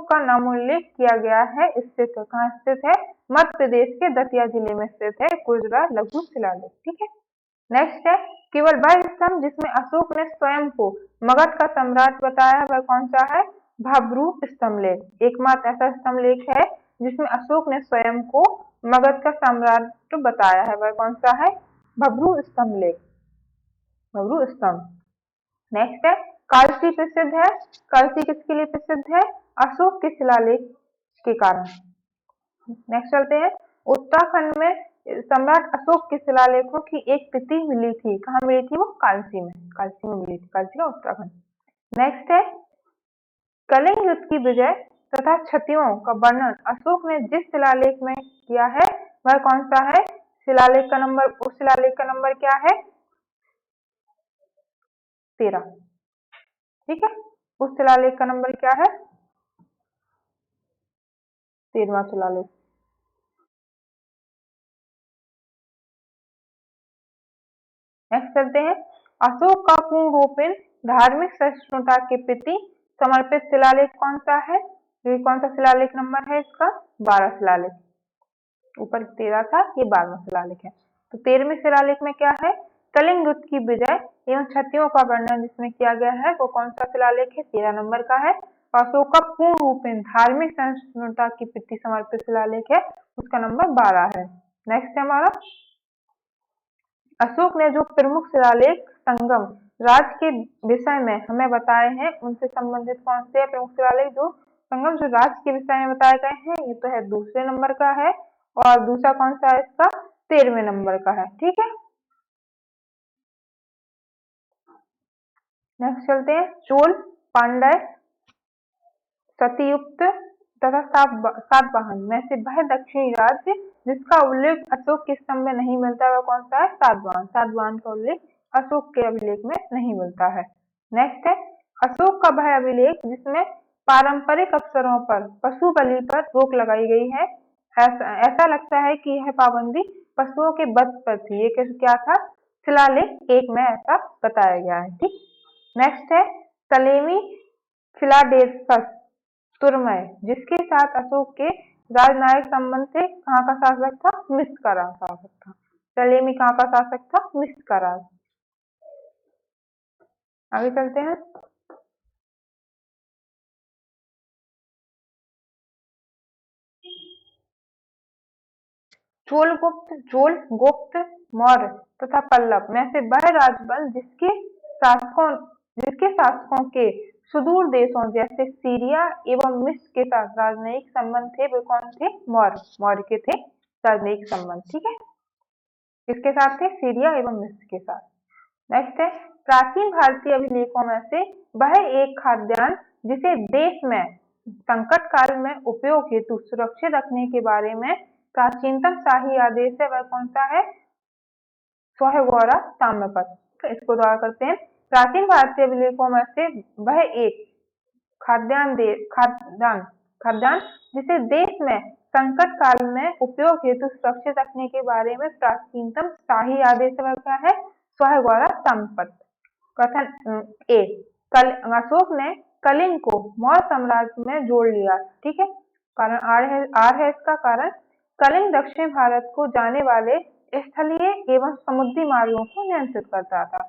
का नामोल्लेख किया गया है, स्थित है, कहाँ स्थित है, मध्य प्रदेश के दतिया जिले में स्थित है गुर्जरा लघु शिलालेख। ठीक है, नेक्स्ट है, केवल वह स्तंभ जिसमें अशोक ने स्वयं को मगध का सम्राट बताया वह कौन सा है, भब्रू स्तंभलेख। एकमात्र ऐसा स्तंभलेख है जिसमें अशोक ने स्वयं को मगध का सम्राट बताया है वह कौन सा है, भब्रू स्तंभलेख, भब्रू स्तंभ। नेक्स्ट है, कालसी प्रसिद्ध है, कालसी किसके लिए प्रसिद्ध है, अशोक के शिलालेख के कारण। नेक्स्ट चलते हैं, उत्तराखंड में सम्राट अशोक के शिलालेखों की एक प्रति मिली थी, कहाँ मिली थी वो, कालसी में मिली थी, कालसी का उत्तराखंड। नेक्स्ट है, कलिंग युद्ध की विजय तथा क्षतियों का वर्णन अशोक ने जिस शिलालेख में किया है वह कौन सा है, शिलालेख का नंबर, उस शिलालेख का नंबर क्या है, 13। ठीक है, उस शिलालेख का नंबर क्या है, 13वां शिलालेख। नेक्स्ट चलते हैं, अशोक का पूर्ण रूपेण धार्मिक सहिष्णुता के प्रति समर्पित शिलालेख कौन सा है, ये कौन सा शिलालेख नंबर है इसका, 12 शिलालेख। ऊपर 13 था, ये 12वां शिलालेख है। तो 13वें शिलालेख में क्या है, कलिंग युद्ध की विजय एवं क्षतियों का वर्णन जिसमें किया गया है वो कौन सा शिलालेख है? 13 नंबर का है। अशोक का पूर्ण रूप में धार्मिक सहिष्णुता की प्रति समर्पित शिलालेख है, उसका नंबर 12 है। नेक्स्ट है हमारा, अशोक ने जो प्रमुख शिलालेख संगम राज्य के विषय में हमें बताए हैं उनसे संबंधित कौन से प्रमुख शिलालेख जो संगम जो राज्य के विषय में बताए गए हैं? ये तो है दूसरे नंबर का है, और दूसरा कौन सा है इसका? 13वें नंबर का है। ठीक है, नेक्स्ट चलते हैं, चोल, पांड्य, सतयुक्त तथा सातवाहन में से वह दक्षिणी राज्य जिसका उल्लेख अशोक के स्तंभ में नहीं मिलता वह कौन सा है? सातवाहन। सातवाहन का उल्लेख अशोक के अभिलेख में नहीं मिलता है। नेक्स्ट है, अशोक का वह अभिलेख जिसमें पारंपरिक अवसरों पर पशु बलि पर रोक लगाई गई है। ऐसा लगता है कि यह पाबंदी पशुओं के वध पर थी। ये क्या था? शिलालेख 1 में ऐसा बताया गया है। ठीक, नेक्स्ट है, टलेमी फिलाडेल्फस तुर्मय जिसके साथ अशोक के राजनयिक संबंध थे, कहाँ का शासक था? मिस्र का शासक था। टलेमी कहाँ का शासक था? मिस्र का राज। आगे चलते हैं, चोल, गुप्त, मौर्य तथा पल्लव में से वह राजवंश जिसके शासकों के सुदूर देशों जैसे सीरिया एवं मिस्र के साथ राजनयिक संबंध थे वे कौन थे? मौर्य के थे राजनयिक संबंध। ठीक है, किसके साथ थे? सीरिया एवं मिस्र के साथ। नेक्स्ट है, प्राचीन भारतीय अभिलेखों में से वह एक खाद्यान्न जिसे देश में संकट काल में उपयोग हेतु सुरक्षित रखने के बारे में प्राचीनतम शाही आदेश है वह कौन सा है? स्वयंवरा ताम्रपत्र। इसको द्वारा करते हैं, प्राचीन भारतीय अभिलेखों में से वह एक खाद्यान्न जिसे देश में संकट काल में उपयोग हेतु सुरक्षित रखने के बारे में प्राचीनतम शाही आदेश वह क्या है? स्वयंवरा ताम्रपत्र। कथन ए, अशोक ने कलिंग को मौर्य साम्राज्य में जोड़ लिया। ठीक है, कारण आर है इसका कारण कलिंग दक्षिण भारत को जाने वाले स्थलीय एवं समुद्री मार्गों को नियंत्रित करता था।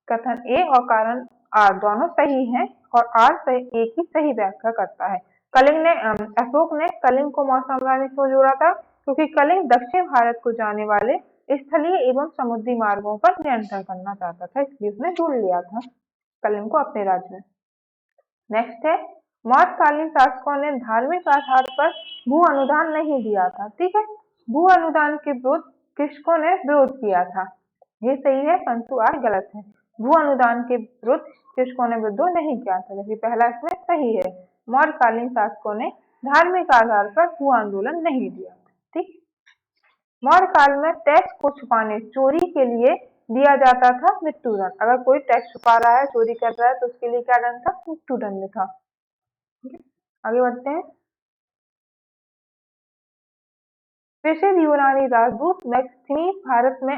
कथन ए और कारण आर दोनों सही हैं और आर एक ही सही व्याख्या करता है। अशोक ने कलिंग को मौर्य साम्राज्य क्यों जोड़ा था? क्योंकि कलिंग दक्षिण भारत को जाने वाले स्थलीय एवं समुद्री मार्गों पर नियंत्रण करना चाहता था, इसलिए उसने जोड़ लिया था कलिंग को अपने राज्य में। नेक्स्ट है, मौर्यकालीन शासकों ने धार्मिक आधार पर भू अनुदान नहीं दिया था। ठीक है, भू अनुदान के विरुद्ध कृषकों ने विरोध किया था। ये सही है, परंतु आर गलत है। भू अनुदान के विरुद्ध कृषकों ने विद्रोह नहीं किया था, जबकि पहला इसमें सही है। मौर्यकालीन शासकों ने धार्मिक आधार पर भू आंदोलन नहीं दिया। ठीक, मौर्य काल में टैक्स को छुपाने चोरी के लिए दिया जाता था मृत्युदंड। अगर कोई टैक्स छुपा रहा है, चोरी कर रहा है तो उसके लिए क्या दंड था? मृत्युदंड था। आगे बढ़ते हैं, प्रसिद्ध यूनानी राजदूत मैक्सिमीनियस भारत में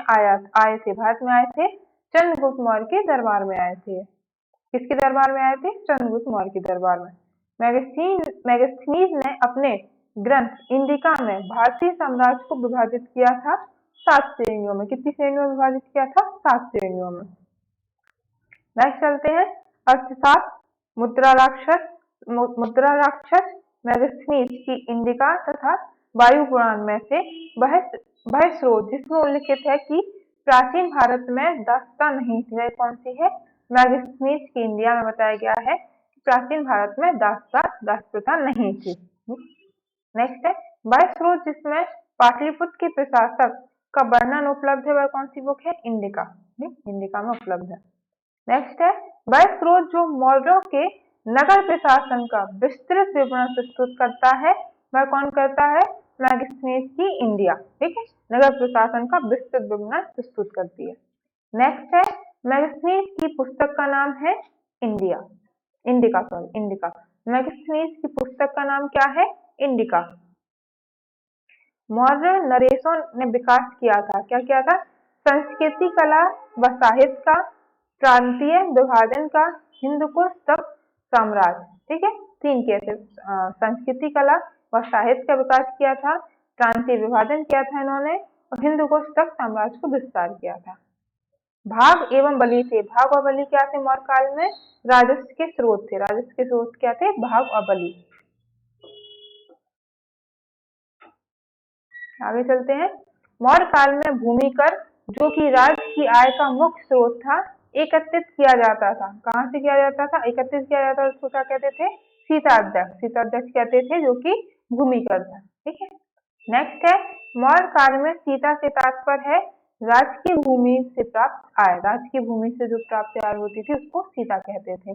आए थे चंद्रगुप्त मौर्य के दरबार में आए थे। किसके दरबार में आए थे? चंद्रगुप्त मौर्य के दरबार में। मैक्सिमीनियस ने अपने ग्रंथ इंडिका में भारतीय साम्राज्य को विभाजित किया था 7 श्रेणियों में। कितनी श्रेणियों में विभाजित किया था? 7 श्रेणियों में। नेक्स्ट चलते हैं, अर्थशास्त्र, मुद्रा राक्षस मैक्सिमीनियस की इंडिका तथा वायु पुराण में से वह स्रोत जिसमें उल्लिखित है कि प्राचीन भारत में दासता नहीं थी, वह कौन सी है? मैक्सिमीनियस की इंडिया में बताया गया है कि प्राचीन भारत में दास प्रथा नहीं थी। नेक्स्ट है, वह स्रोत जिसमें पाटलिपुत्र के प्रशासक का वर्णन उपलब्ध है वह कौन सी बुक है? इंडिका। इंडिका में उपलब्ध है। नेक्स्ट है, वह स्रोत जो मौर्यों के नगर प्रशासन का विस्तृत विवरण प्रस्तुत करता है वह कौन करता है? मैक्सिमीनियस की इंडिया। ठीक है, नगर प्रशासन का विस्तृत विवरण प्रस्तुत करती है। नेक्स्ट है, मैक्सिमीनियस की पुस्तक का नाम है इंडिका। मैक्सिमीनियस की पुस्तक का नाम क्या है? इंडिका। मौर्य नरेशों ने विकास किया था, क्या किया था? संस्कृति, कला व साहित्य का, प्रांतीय विभाजन का, हिंदकुश तक साम्राज्य। ठीक है, 3 कैसे संस्कृति, कला व साहित्य का विकास किया था, प्रांतीय विभाजन किया था इन्होंने, और हिंदकुश तक साम्राज्य को विस्तार किया था। भाग एवं बलि थे। भाग और बलि क्या थे मौर्य काल में? राजस्व के स्रोत थे। राजस्व के स्रोत क्या थे? भाग और बलि। आगे चलते हैं। मौर्य काल में भूमि कर, जो कि राज्य की आय का मुख्य स्रोत था, एकत्रित किया जाता था। कहाँ से किया जाता था? एकत्रित किया जाता था। उसको क्या कहते थे? सीताध्यक्ष। सीताध्यक्ष कहते थे, जो कि भूमि कर था। ठीक है। नेक्स्ट है, मौर्य काल में सीता से तात्पर्य है राज्य की भूमि से प्राप्त आय। राज्य की भूमि से जो प्राप्त आय होती थी उसको सीता कहते थे।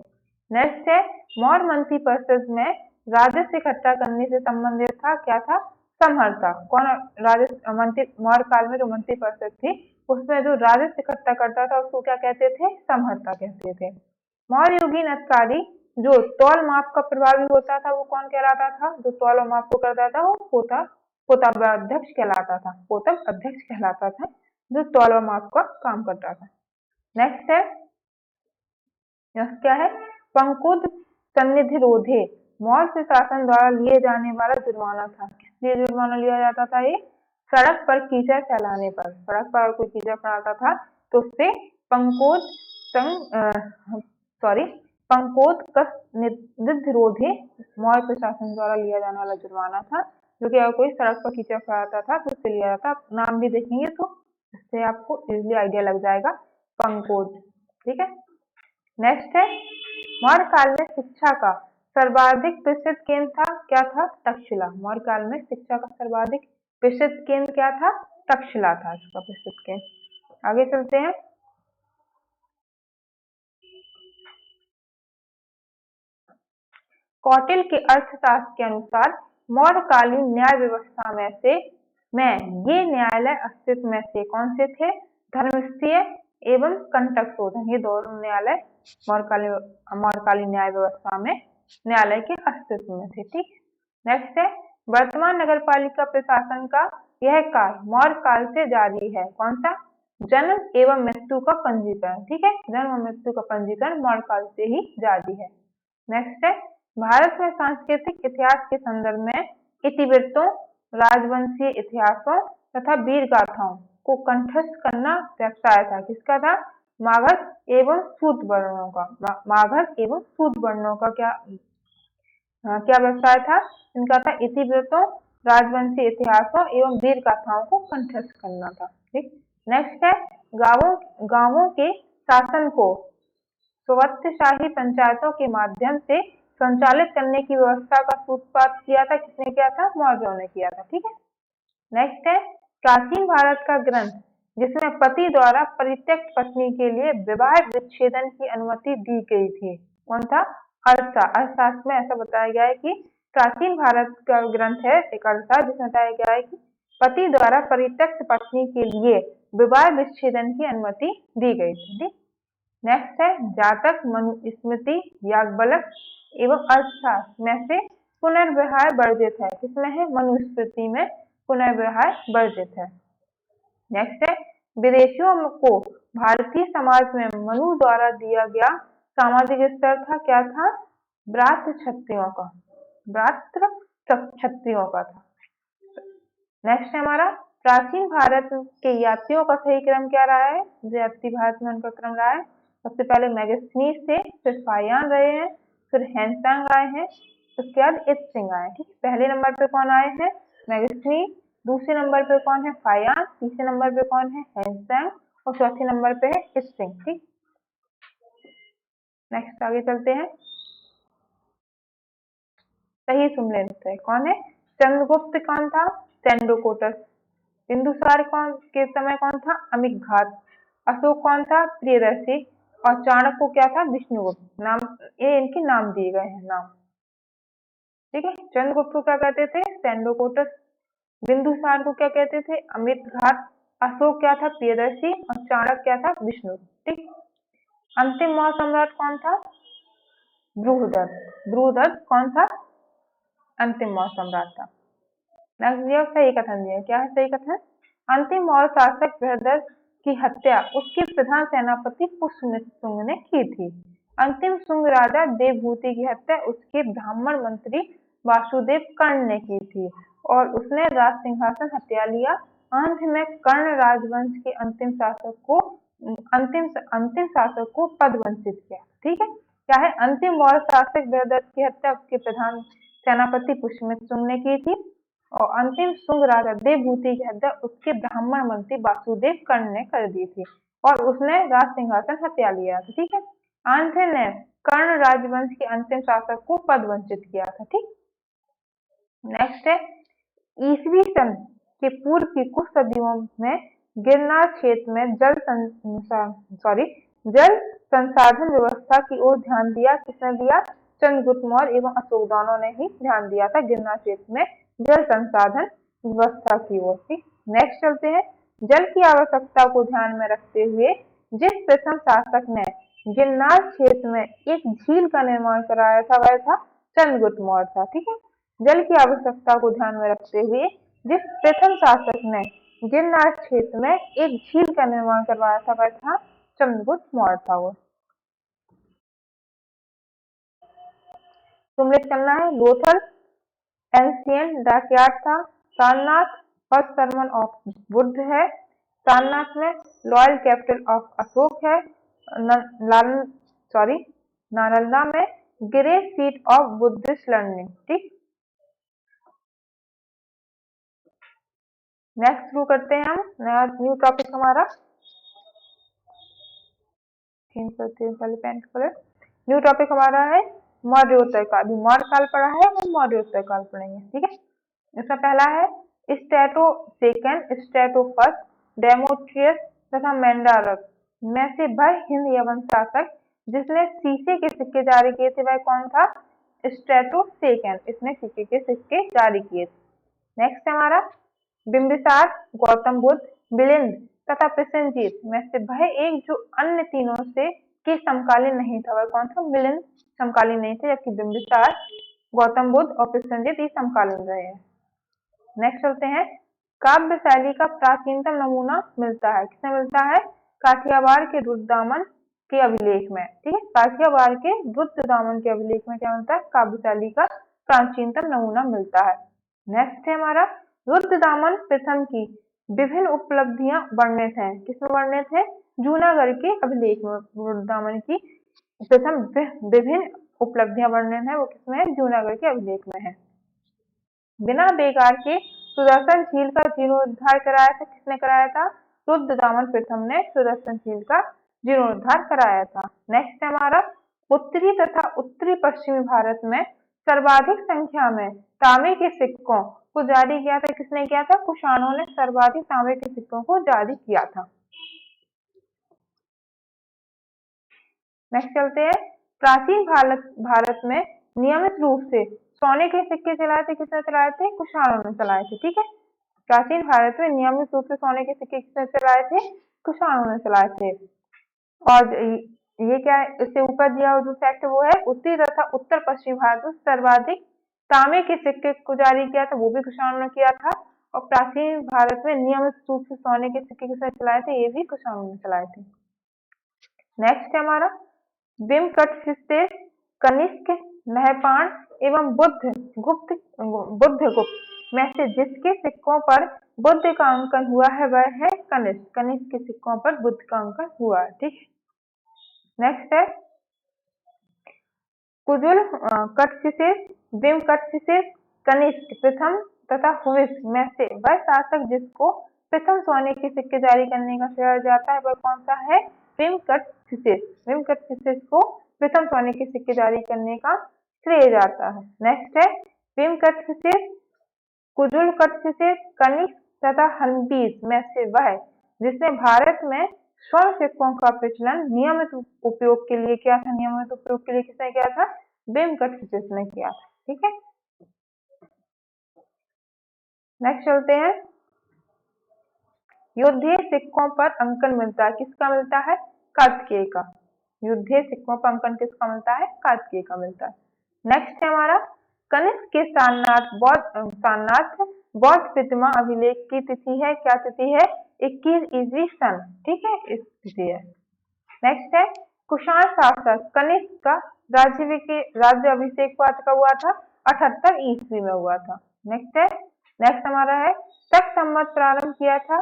नेक्स्ट है, मौर्य मंत्री परिषद में राजस्व इकट्ठा करने से संबंधित था। क्या था? समहर्ता। कौन राजस्व मंत्री? मौर्य काल में जो मंत्री परिषद थी उसमें जो राजस्व इकट्ठा करता था उसको क्या कहते थे? समहर्ता कहते थे। मौर्य युगीन अधिकारी जो तौल माप का प्रभावी होता था वो कौन कहलाता था? जो तौल और माप को करता था वो पोताध्यक्ष कहलाता था। पोतक अध्यक्ष कहलाता था, जो तौल और माप का काम करता था। नेक्स्ट है, नेक्स्ट क्या है? पंकुद सन्निधि रोधे, मौर्य प्रशासन द्वारा लिए जाने वाला जुर्माना था। किस लिए जुर्माना लिया जाता था? ये सड़क पर कीचड़ फैलाने पर। सड़क पर कोई कीचड़ फैलाता था तो उससे पंकोद पंकोदकसनिधिरोधे मौर्य प्रशासन द्वारा लिया जाने वाला जुर्माना था, जो कि अगर कोई सड़क पर कीचड़ फैलाता था तो उससे लिया जाता। नाम भी देखेंगे तो इससे आपको इजीली आइडिया लग जाएगा, पंकोद। ठीक है। नेक्स्ट है, मौर्य काल में शिक्षा का सर्वाधिक प्रसिद्ध केंद्र था। क्या था? तक्षशिला। मौर्य काल में शिक्षा का सर्वाधिक प्रसिद्ध केंद्र क्या था? तक्षशिला था इसका प्रसिद्ध केंद्र। आगे चलते हैं। कौटिल्य के अर्थशास्त्र के अनुसार मौर्यकालीन न्याय व्यवस्था में ये न्यायालय अस्तित्व में थे। कौन से थे? धर्मस्थीय एवं कंटक शोधन। ये दोनों न्यायालय मौर्यकालीन न्याय व्यवस्था में न्यायालय के अस्तित्व में थे। ठीक। नेक्स्ट है, वर्तमान नगर पालिका प्रशासन का यह कार्य मौर्य काल से जारी है। कौन सा? जन्म एवं मृत्यु का पंजीकरण। ठीक है। जन्म और मृत्यु का पंजीकरण मौर्य काल से ही जारी है। नेक्स्ट है, भारत में सांस्कृतिक इतिहास के संदर्भ में इतिवृत्तों, राजवंशीय इतिहासों तथा वीर गाथाओं को कंठस्थ करना व्यवसाय था। किसका था? मागध एवं सूत वर्णों का। मागध एवं सूत वर्णों का क्या व्यवसाय था? इनका था इतिवृत्तों, राजवंशीय इतिहासों एवं वीर गाथाओं को कंठस्थ करना था। ठीक। नेक्स्ट है, गांवों के शासन को स्वत्तशाही पंचायतों के माध्यम से संचालित करने की व्यवस्था का सूत्रपात किया था। किसने किया था? मौर्यों ने किया था। ठीक है। नेक्स्ट है, प्राचीन भारत का ग्रंथ जिसमें पति द्वारा परित्यक्त पत्नी के लिए विवाह विच्छेदन की अनुमति दी गई थी, कौन था? अर्थशास्त्र में ऐसा बताया गया है कि प्राचीन भारत का ग्रंथ है एक अर्थशास्त्र, जिसमें बताया गया है कि पति द्वारा परित्यक्त पत्नी के लिए विवाह विच्छेदन की अनुमति दी गई थी। नेक्स्ट है, जातक, मनुस्मृति, याज्ञवल्क्य एवं अर्थशास्त्र में से पुनर्विवाह वर्जित है। किसमें है? मनुस्मृति में पुनर्विवाह वर्जित है। नेक्स्ट है, विदेशियों को भारतीय समाज में मनु द्वारा दिया गया सामाजिक स्तर था। क्या था? ब्राह्मण क्षत्रियों का। ब्राह्मण क्षत्रियों का था। नेक्स्ट है हमारा, प्राचीन भारत के यात्रियों का सही क्रम क्या रहा है? जो यात्री भारत में उनका क्रम रहा है, सबसे पहले मेगास्थनीज थे, फिर फाहियान रहे हैं, फिर हेनसांग आए हैं, उसके बाद इत्सिंग आए। ठीक। पहले नंबर पे कौन आए हैं? मेगास्थनीज। दूसरे नंबर पे कौन है? फाहियान। तीसरे नंबर पे कौन है? हेनसांग। और चौथे नंबर पे है इत्सिंग। ठीक। नेक्स्ट आगे चलते हैं। सही सुन लेते हैं, कौन है? चंद्रगुप्त कौन था? सेंडोकोटस। बिंदुसार के समय कौन था? अमितघात। अशोक कौन था? प्रियदर्शी। और चाणक्य को क्या था? विष्णुगुप्त। नाम ये इनके नाम दिए गए हैं, नाम। ठीक है। चंद्रगुप्त को क्या कहते थे? सेंडोकोटस। बिंदुसार को क्या कहते थे? अमितघात। अशोक क्या था? प्रियदर्शी। और चाणक्य क्या था? विष्णुगुप्त। ठीक। अंतिम मौर्य सम्राट कौन था? बृहदत्त। बृहदत्त कौन था? अंतिम मौर्य सम्राट था। नेक्स्ट दिया सही कथन दिया। क्या है सही कथन? अंतिम मौर्य शासक बृहदत्त की हत्या उसके प्रधान सेनापति पुष्यमित्र शुंग ने की थी। अंतिम शुंग राजा देवभूति की हत्या उसके ब्राह्मण मंत्री वासुदेव कर्ण ने की थी और उसने राज सिंहासन हत्या लिया। अंत में कर्ण राजवंश के अंतिम शासक को अंतिम अंतिम शासक को पद वंचित किया। ठीक है, क्या है, अंतिम मौर्य शासक बृहदत्त की हत्या उसके प्रधान सेनापति पुष्यमित्र शुंग ने की थी और अंतिम शुंग राजा देवभूति की हत्या उसके ब्राह्मण मंत्री वासुदेव कर्ण ने कर दी थी और उसने राज सिंहासन हत्या लिया था। ठीक है, अंत ने कर्ण राजवंश के अंतिम शासक को पद वंचित किया था। ठीक, नेक्स्ट है, ईसवी सन के पूर्व की कुछ सदियों में गिरनार क्षेत्र में जल संसाधन व्यवस्था की ओर ध्यान दिया। किसने दिया? चंद्रगुप्त मौर्य एवं अशोक दोनों ने ही ध्यान दिया था गिरनार क्षेत्र में जल संसाधन व्यवस्था की ओर। ठीक, नेक्स्ट चलते हैं, जल की आवश्यकता को ध्यान में रखते हुए जिस प्रथम शासक ने गिरनार क्षेत्र में एक झील का निर्माण कराया था वह था चंद्रगुप्त मौर्य था। ठीक है, जल की आवश्यकता को ध्यान में रखते हुए जिस प्रथम शासक ने गिरनार क्षेत्र में एक झील का निर्माण करवाया था वह था चंद्रगुप्त मौर्य था। वो तुमने चलना है, लोथल एंशियंट डॉकयार्ड था, Sarnath first sermon of Buddha है, सारनाथ में लॉयल कैपिटल ऑफ अशोक है, नालंदा में great seat of Buddhist learning. ठीक, नेक्स्ट शुरू करते हैं हम नया न्यू टॉपिक हमारा। चेंज करते हैं पहले पेन कलर। न्यू टॉपिक हमारा है मौर्योत्तर काल। अभी मौर्य काल पढ़ा है, हम मौर्योत्तर काल पढ़ेंगे। ठीक है, इसका पहला है strato second, strato first, Demetrius तथा मेंडारस में से वह हिंद यवन शासक जिसने शीशे के सिक्के जारी किए थे वह कौन था? स्ट्रेटो सेकंड, इसने शीशे के सिक्के जारी किए थे। नेक्स्ट हमारा बिंबिसार, गौतम बुद्ध, मिलिंद तथा प्रसेनजीत में से वह एक जो अन्य तीनों से के समकालीन नहीं था वह कौन था? मिलिंद समकालीन नहीं थे, जबकि बिंबिसार, गौतम बुद्ध और प्रसेनजीत ये समकालीन रहे हैं। नेक्स्ट चलते हैं, काव्य शैली का प्राचीनतम नमूना मिलता है, किसमें मिलता है? काठियावाड़ के रुद्रदामन के अभिलेख में। ठीक है, काठियावाड़ के रुद्रदामन के अभिलेख में क्या मिलता है? काव्य शैली का प्राचीनतम नमूना मिलता है। नेक्स्ट है हमारा रुद्रदामन प्रथम की विभिन्न उपलब्धियां वर्णित हैं, किसमें वर्णित है? जूनागढ़ के अभिलेख में रुद्रदामन की प्रथम विभिन्न उपलब्धियां वर्णित है, वो किसमें है? जूनागढ़ के अभिलेख में है। बिना बेकार के सुदर्शन झील का जीर्णोद्धार कराया था, किसने कराया था? रुद्रदामन प्रथम ने सुदर्शन झील का जीर्णोद्धार कराया था। नेक्स्ट है हमारा उत्तरी तथा उत्तरी पश्चिमी भारत में सर्वाधिक संख्या में तांबे के सिक्कों को जारी किया था, किसने किया था? कुषाणों ने सर्वाधिक तांबे के सिक्कों को जारी किया था। नेक्स्ट चलते हैं, प्राचीन भारत में नियमित रूप से सोने के सिक्के चलाए थे, किसने चलाए थे? कुषाणों ने चलाए थे। ठीक है, प्राचीन भारत में नियमित रूप से सोने के सिक्के किसने चलाए थे? कुषाणों ने चलाए थे। और ये क्या है, इससे ऊपर दिया हुआ जो फैक्ट वो है उत्तरी तथा उत्तर पश्चिमी भारत में सर्वाधिक तांबे के सिक्के को जारी किया था, वो भी कुषाणों ने किया था। और प्राचीन भारत में नियमित रूप से सोने के सिक्के किसने चलाए थे? ये भी कुषाणों ने चलाए थे। नेक्स्ट है हमारा बिम्बकटफिस्टेस, कनिष्क, नहपाण एवं बुद्धगुप्त में से जिसके सिक्कों पर बुद्ध का अंकन हुआ है वह है कनिष्क। कनिष्क के सिक्कों पर बुद्ध का अंकन हुआ है। ठीक है, नेक्स्ट है कुजुल कटफिसेस, बिम्बकटफिसेस, कनिष्क प्रथम तथा हुविस में से वह शासक जिसको प्रथम सोने के सिक्के जारी करने का श्रेय जाता है वह कौन सा है? बिम्बकटफिसेस। बिम्बकटफिसेस को प्रथम सोने के सिक्के जारी करने का श्रेय जाता है। नेक्स्ट है बिम्बकटफिसेस, कुजुल कटफिसेस, कनिष्क तथा हर्मबीस में से वह जिसने भारत में स्वर्ण सिक्कों का प्रचलन नियमित उपयोग के लिए किया था। नियमित उपयोग के लिए किसने किया था? बिम्बकटफिसेस ने किया था। ठीक है, नेक्स्ट चलते हैं, युद्धीय सिक्कों पर अंकन मिलता है, किसका मिलता है? कार्तिकेय का। युद्धीय सिक्कों पर अंकन किसका मिलता है? कार्तिकेय का मिलता है। नेक्स्ट है हमारा कनिष्क के सारनाथ बौद्ध प्रतिमा अभिलेख की तिथि है, क्या तिथि है? 21 ईस्वी सन। ठीक है, इस तिथि है। नेक्स्ट है कुषाण शासक कनिष्क का राज्य अभिषेक कब हुआ था? 78 ईस्वी में हुआ था। नेक्स्ट हमारा है शक संवत प्रारंभ किया था,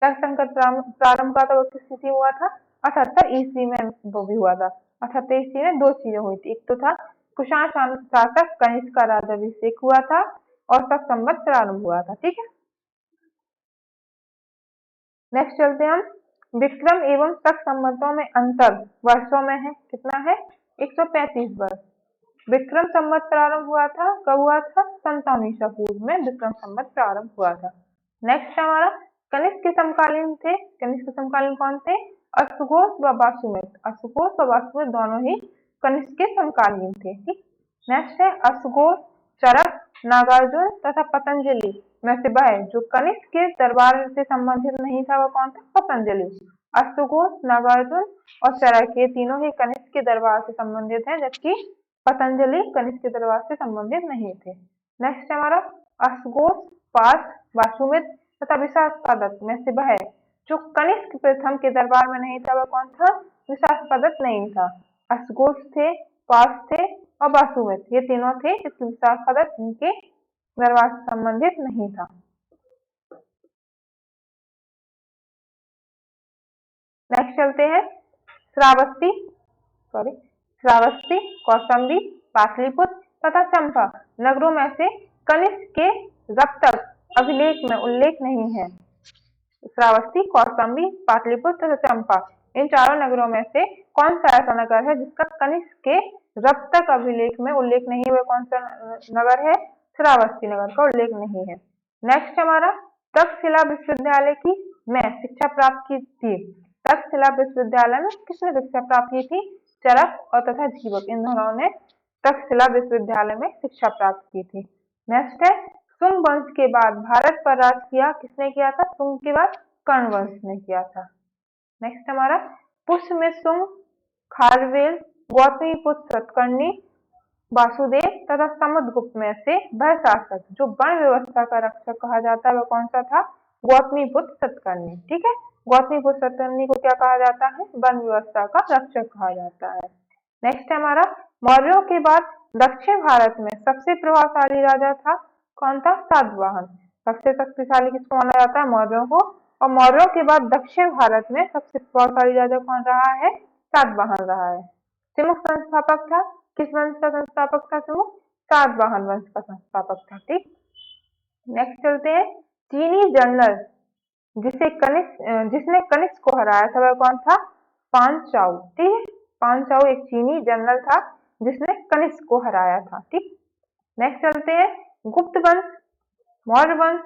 तर्क संकट प्रारंभ का था वो किस ईस्वी हुआ था? 78 ईस्वी में वो भी हुआ था। 78 ईस्वी में दो चीजें हुई थी, एक तो था कुषाण शासक कनिष्क का राज्याभिषेक हुआ था और शक संवत प्रारंभ हुआ था। ठीक है, नेक्स्ट चलते हैं हम। विक्रम एवं शक संवतों में अंतर वर्षों में है, कितना है? 135 वर्ष। विक्रम संवत प्रारंभ हुआ था, कब हुआ था? 57 ईसा पूर्व में विक्रम संवत प्रारंभ हुआ था। नेक्स्ट हमारा कनिष्क के समकालीन थे। कनिष्क के समकालीन कौन थे? अश्वघोष व वासुमित्र। अश्वघोष व वासुमित्र दोनों ही कनिष्क के समकालीन थे। ठीक, नेक्स्ट है अश्वघोष, चरक, नागार्जुन तथा पतंजलि में से वह जो कनिष्क के दरबार से संबंधित नहीं था वो कौन था? पतंजलि। अश्वघोष, नागार्जुन और चरक ये तीनों ही कनिष्क के दरबार से संबंधित हैं, जबकि पतंजलि कनिष्क के दरबार से संबंधित नहीं थे। नेक्स्ट हमारा अश्वघोष, पार्थ, वासुमित्र तथा विशाखादत्त में से वह जो कनिष्क प्रथम के दरबार में नहीं था वह कौन था? विशाखादत्त नहीं था। अश्वघोष थे, पार्थ थे और वासुमित्र ये तीनों थे, जबकि विशाखादत्त इनके दरबार से संबंधित नहीं था। नेक्स्ट चलते हैं श्रावस्ती श्रावस्ती, कौशाम्बी, पाटलिपुत्र तथा चंपा नगरों में से कनिष्क के जब तक अभिलेख में उल्लेख नहीं है। श्रावस्ती, कौशाम्बी, पाटलिपुत्र तथा चंपा इन चारों नगरों में से कौन सा ऐसा नगर है जिसका कनिष्क के जब तक अभिलेख में उल्लेख नहीं है? कौन सा नगर है? श्रावस्ती नगर का उल्लेख नहीं है। नेक्स्ट हमारा तक्षशिला विश्वविद्यालय की में शिक्षा प्राप्त की थी। तक्षशिला विश्वविद्यालय में किसने शिक्षा प्राप्त की थी? चरक और तथा जीवक इन दोनों ने तक्षशिला विश्वविद्यालय में शिक्षा प्राप्त की थी। नेक्स्ट है सुंग वंश के बाद भारत पर राज किया किसने किया था? सुंग के बाद कर्ण वंश ने किया था। नेक्स्ट हमारा पुष्य में सुंग, खारवेल, गौतमीपुत्र सतकर्णी, वासुदेव तथा समुद्रगुप्त में से वह शासक जो वन व्यवस्था का रक्षक कहा जाता है वह कौन सा था? गौतमीपुत्र सतकर्णी। ठीक है, गौतमीपुत्र सतकर्णी को क्या कहा जाता है? वन व्यवस्था का रक्षक कहा जाता है। नेक्स्ट हमारा मौर्यों के बाद दक्षिण भारत में सबसे प्रभावशाली राजा था कौन था? सातवाहन। सबसे शक्तिशाली किसको माना जाता है? मौर्यों को। और मौर्यों के बाद दक्षिण भारत में सबसे प्रभावशाली राजा कौन रहा है? सातवाहन रहा है। सिमुक संस्थापक था, किस वंश का संस्थापक था सिमुक? सातवाहन वंश का संस्थापक था। ठीक, नेक्स्ट चलते हैं चीनी जनरल जिसने कनिष्क को हराया था वह कौन था? पांचाऊ। ठीक है, पांचाऊ एक चीनी जनरल था जिसने कनिष्क को हराया था। ठीक, नेक्स्ट चलते हैं गुप्त वंश, मौर्य वंश,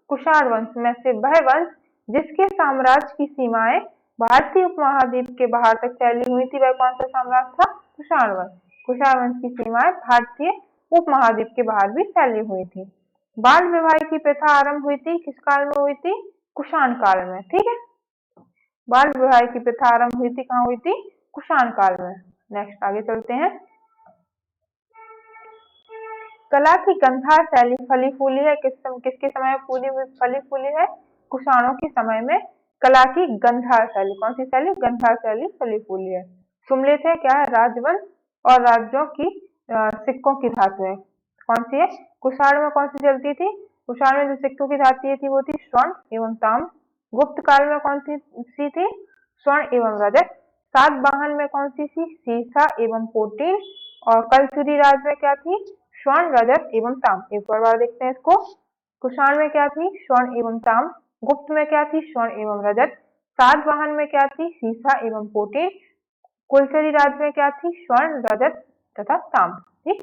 कुषाण वंश में से वह वंश जिसके साम्राज्य की सीमाएं भारतीय उपमहाद्वीप के बाहर तक फैली हुई थी वह कौन सा साम्राज्य था? कुषाण वंश। कुषाण वंश की सीमाएं भारतीय उपमहाद्वीप के बाहर भी फैली हुई थी। बाल विवाह की प्रथा आरंभ हुई थी किस काल में हुई थी? कुषाण काल में। ठीक है, बाल विवाह की प्रथा आरंभ हुई थी कहाँ हुई थी? कुषाण काल में। नेक्स्ट आगे चलते हैं। कला की गंधार शैली फली फूली है किसके समय में फली फूली है? कुषाणों के समय में कला की गंधार शैली, कौन सी शैली? गंधार शैली फली फूली है। सुमलित है क्या है? राजवंश और राज्यों की सिक्कों की धातुएं कौन सी है? कुषाण में कौन सी चलती थी? कुषाण में जो सिक्कों की धातुएं थी वो थी स्वर्ण एवं ताम्र। गुप्त काल में कौन सी थी? स्वर्ण एवं रजत। सातवाहन में कौन सी थी? सीसा एवं पोटीन। और कलचुरी राज में क्या थी? स्वर्ण, रजत एवं ताम्र। एक बार देखते हैं इसको। कुषाण में क्या थी? स्वर्ण एवं ताम्र। गुप्त में क्या थी? स्वर्ण एवं रजत। सातवाहन में क्या थी? सीसा एवं पोटीन। कुलचरी राज में क्या थी? स्वर्ण, रजत तथा ताम्र। ठीक,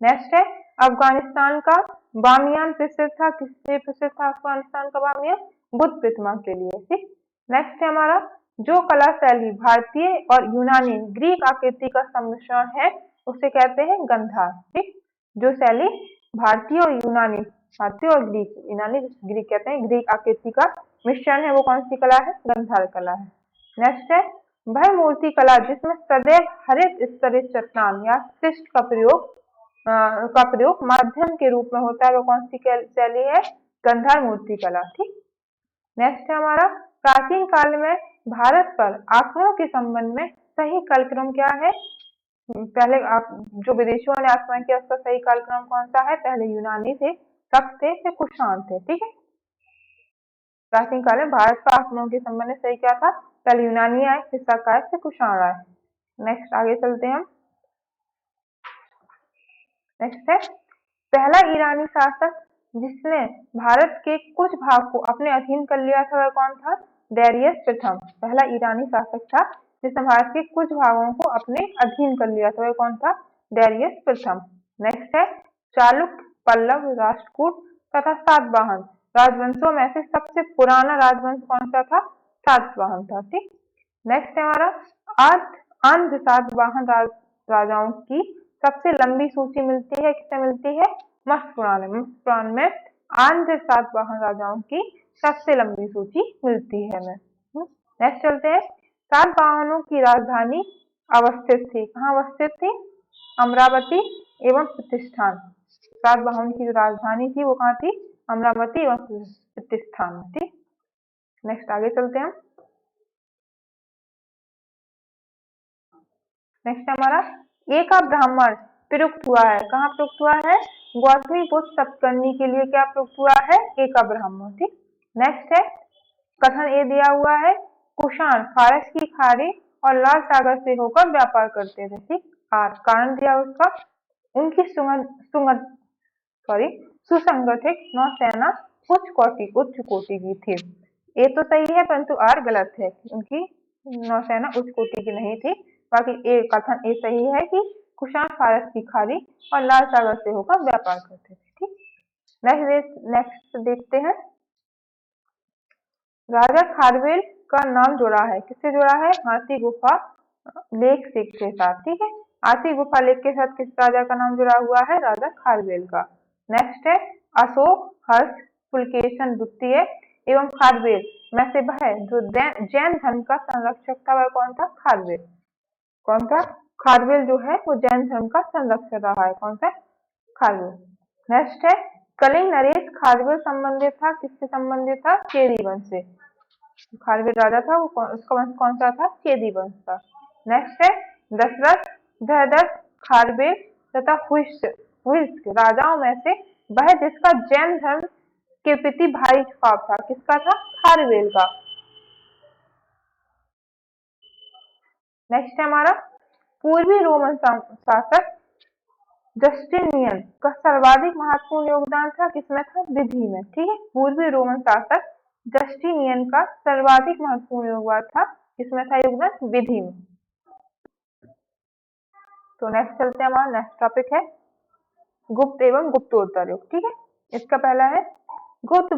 नेक्स्ट है अफगानिस्तान का बामियान प्रसिद्ध था, किससे प्रसिद्ध था अफगानिस्तान का बामियान? बुद्ध प्रतिमा के लिए। ठीक, नेक्स्ट है हमारा जो कला शैली भारतीय और यूनानी ग्रीक आकृति का सम्मिश्रण है उसे कहते हैं गंधार। ठीक, जो शैली भारतीय और यूनानी, भारतीय और ग्रीक, यूनानी ग्रीक कहते हैं, ग्रीक आकृति का मिश्रण है वो कौन सी कला है? गंधार कला है। नेक्स्ट है वह मूर्ति कला जिसमें सदैव हरित स्तरित चट्टान या शिष्ट का प्रयोग माध्यम के रूप में होता है वो कौन सी शैली है? गंधार मूर्ति कला। ठीक, नेक्स्ट है हमारा प्राचीन काल में भारत पर आक्रमण के संबंध में सही कालक्रम क्या है? पहले जो विदेशियों ने आक्रमण किया उसका सही कालक्रम कौन सा है? पहले यूनानी थे, शक थे, फिर कुषाण थे। ठीक है, प्राचीन काल में भारत पर आक्रमण के संबंध में सही क्या था? पहले यूनानी आए, फिर शाकाय, फिर कुषाण आए। नेक्स्ट आगे चलते हैं हम। नेक्स्ट है पहला ईरानी शासक जिसने भारत के कुछ भाग को अपने अधीन कर लिया था वह कौन था? डैरियस प्रथम। पहला ईरानी शासक था जिसने भारत के कुछ भागों को अपने अधीन कर लिया था वह कौन था? डैरियस प्रथम। नेक्स्ट है चालुक्य, पल्लव, राष्ट्रकूट तथा सातवाहन राजवंशों में से सबसे पुराना राजवंश कौन सा था? सातवाहन था। ठीक। नेक्स्ट है हमारा आंध्र सातवाहन राजाओं की सबसे लंबी सूची मिलती है किससे मिलती है? मत्स्य पुराण में। मत्स्य पुराण में आंध्र सातवाहन राजाओं की सबसे लंबी सूची मिलती है हमें। नेक्स्ट चलते हैं सातवाहनों की राजधानी अवस्थित थी, कहाँ अवस्थित थी? अमरावती एवं प्रतिष्ठान। सातवाहन की जो राजधानी थी वो कहाँ थी? अमरावती एवं प्रतिष्ठान में। ठीक। नेक्स्ट आगे चलते हैं। नेक्स्ट हमारा एका ब्राह्मण प्रयुक्त हुआ है, कहाँ प्रयुक्त हुआ है? गौतमीपुत्र सप्तकर्णी के लिए क्या प्रयुक्त हुआ है? एका ब्राह्मण। ठीक। नेक्स्ट है कथन ए दिया हुआ है कुषाण फारस की खाड़ी और लाल सागर से होकर व्यापार करते थे। ठीक। और कारण दिया उसका उनकी सुसंगठित नौसेना उच्च कोटि की थी। ये तो सही है परंतु आर गलत है, उनकी नौसेना उच्च कोटि की नहीं थी। बाकी ए कथन ए सही है कि कुषाण फारस की खाड़ी और लाल सागर से होकर व्यापार करते थे। ठीक। नेक्स्ट देखते हैं राजा खारवेल का नाम जुड़ा है, किससे जुड़ा है? हाथी गुफा लेख के साथ। ठीक है। हाथी गुफा लेख के साथ किस राजा का नाम जुड़ा हुआ है? राजा खारवेल का। नेक्स्ट है अशोक, हर्ष, पुलकेशन द्वितीय एवं खारवेल में से वह जो जैन धर्म का संरक्षक था वह कौन था? खारवेल। कौन था? खारवेल जो है वो जैन धर्म का संरक्षक रहा है। कौन सा? खारवेल। नेक्स्ट है कलिंग नरेश खारवेल संबंधित था, किससे संबंधित था? चेदी वंश से। खारवेल राजा था वो उसका वंश कौन सा था? चेदी वंश था। नेक्स्ट है दशरथ, जयद्रथ, खारवेल तथा हुइस्क राजाओं में से वह जिसका जैन धर्म के प्रति भारी झुकाव था, किसका था? खारवेल का। नेक्स्ट है हमारा पूर्वी रोमन शासक जस्टिनियन का सर्वाधिक महत्वपूर्ण योगदान था, किसमें था? विधि में। ठीक है। पूर्वी रोमन शासक जस्टिनियन का सर्वाधिक महत्वपूर्ण योगदान था, किसमें था योगदान? विधि में। तो नेक्स्ट चलते हैं, हमारा नेक्स्ट टॉपिक है गुप्त एवं गुप्तोत्तर युग। ठीक है। इसका पहला है गुप्त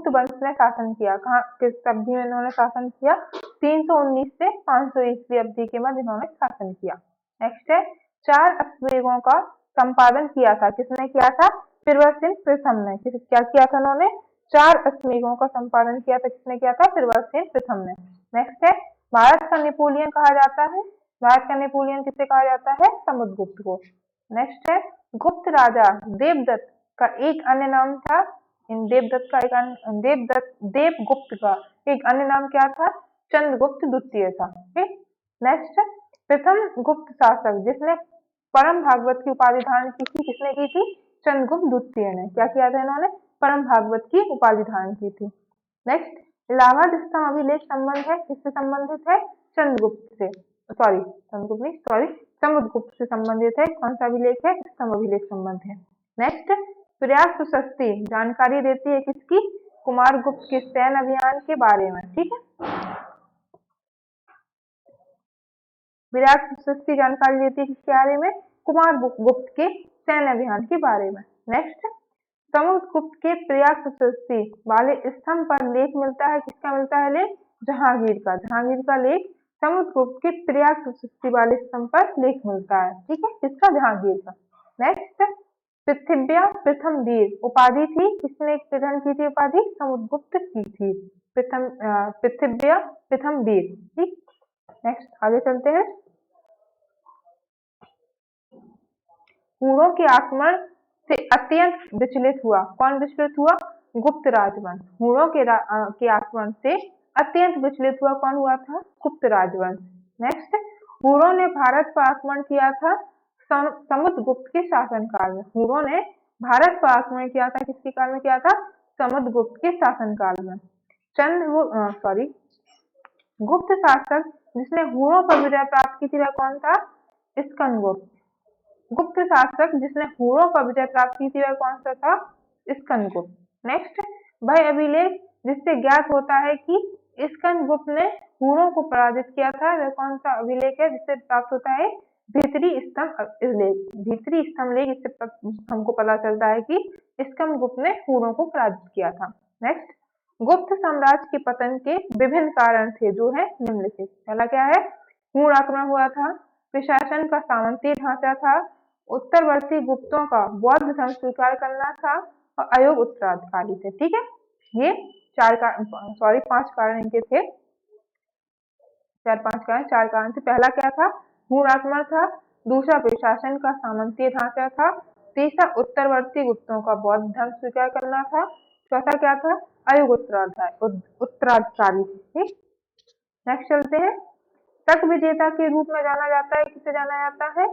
वंश ने शासन किया, कहाँ किस अवधि में इन्होंने शासन किया? 319 से 500 ईस्वी अवधि के बाद इन्होंने शासन किया। नेक्स्ट है 4 अश्वमेधों का संपादन किया था, किसने किया था? प्रवरसिंह प्रथम ने। क्या किया था उन्होंने? 4 अश्वमेधों का संपादन किया था, किसने किया था? प्रवरसिंह प्रथम ने। नेक्स्ट है भारत का नेपोलियन कहा जाता है, भारत का नेपोलियन किसे कहा जाता है? समुद्रगुप्त को। नेक्स्ट है गुप्त राजा देवदत्त का एक अन्य नाम था, देवगुप्त का एक अन्य नाम क्या था? चंद्रगुप्त द्वितीय था। ठीक। नेक्स्ट प्रथम गुप्त शासक जिसने परम भागवत की उपाधि धारण की थी, किसने की थी? चंद्रगुप्त द्वितीय ने। क्या किया था इन्होंने? परम भागवत की उपाधि धारण की थी। नेक्स्ट इलाहाबाद स्तंभ अभिलेख संबंध है, किससे संबंधित है? चंद्रगुप्त से, समुद्रगुप्त से संबंधित है। कौन सा अभिलेख है? स्तंभ अभिलेख संबंध है। नेक्स्ट प्रयाग सुशस्ती जानकारी देती है किसकी? कुमारगुप्त के सैन्य अभियान के बारे में। ठीक है। विराट सुशस्ती जानकारी देती है किसके बारे में? कुमारगुप्त के सैन्य अभियान के बारे में। नेक्स्ट समुद्रगुप्त के प्रयाग सुशस्ती वाले स्तंभ पर लेख मिलता है, किसका मिलता है लेख? जहांगीर का। जहांगीर का लेख समुद्रगुप्त के प्रयाग सुशस्ती वाले स्तंभ पर लेख मिलता है। ठीक है। किसका? जहांगीर का। नेक्स्ट पृथ्व्या प्रथम वीर उपाधि थी, किसने ग्रहण की थी उपाधि? समुद्रगुप्त की थी पृथ्व्या प्रथम वीर। ठीक। नेक्स्ट आगे चलते हैं। हुणों के आक्रमण से अत्यंत विचलित हुआ, कौन विचलित हुआ? गुप्त राजवंश। हुणों के आक्रमण से अत्यंत विचलित हुआ, कौन हुआ था? गुप्त राजवंश। नेक्स्ट हुणों ने भारत पर आक्रमण किया था समुद्रगुप्त के शासनकाल में। हुणों ने भारत पर आक्रमण किया था, किसके काल में किया था? समुद्रगुप्त के शासनकाल में। गुप्त शासक जिसने हुणों पर विजय प्राप्त की थी वह कौन था? स्कंदगुप्त। गुप्त शासक जिसने हुणों पर विजय प्राप्त की थी वह कौन सा था? स्कंदगुप्त। नेक्स्ट, वह अभिलेख जिससे ज्ञात होता है कि स्कंदगुप्त ने हुणों को पराजित किया था वह कौन सा अभिलेख है जिससे प्राप्त होता है? भीतरी स्तंभ लेख। भीतरी स्तंभ लेख, इससे हमको पता चलता है कि स्कंदगुप्त ने हुणों को पराजित किया था। नेक्स्ट, गुप्त साम्राज्य के पतन के विभिन्न कारण थे जो है निम्नलिखित। पहला क्या है? हुण आक्रमण हुआ था, प्रशासन का सामंती ढांचा था, उत्तरवर्ती गुप्तों का बौद्ध धर्म स्वीकार करना था और अयोग्य उत्तराधिकारी थे। ठीक है, ये 5 कारण इनके थे। 4 कारण थे। पहला क्या था? हुण आक्रमण था। दूसरा, प्रशासन का सामंती ढांचा था। तीसरा, उत्तरवर्ती गुप्तों का बौद्ध धर्म स्वीकार करना था। चौथा क्या था? अयोग्य उत्तराधिकारी। ठीक, नेक्स्ट चलते हैं। तक विजेता के रूप में जाना जाता है, किसे जाना जाता है?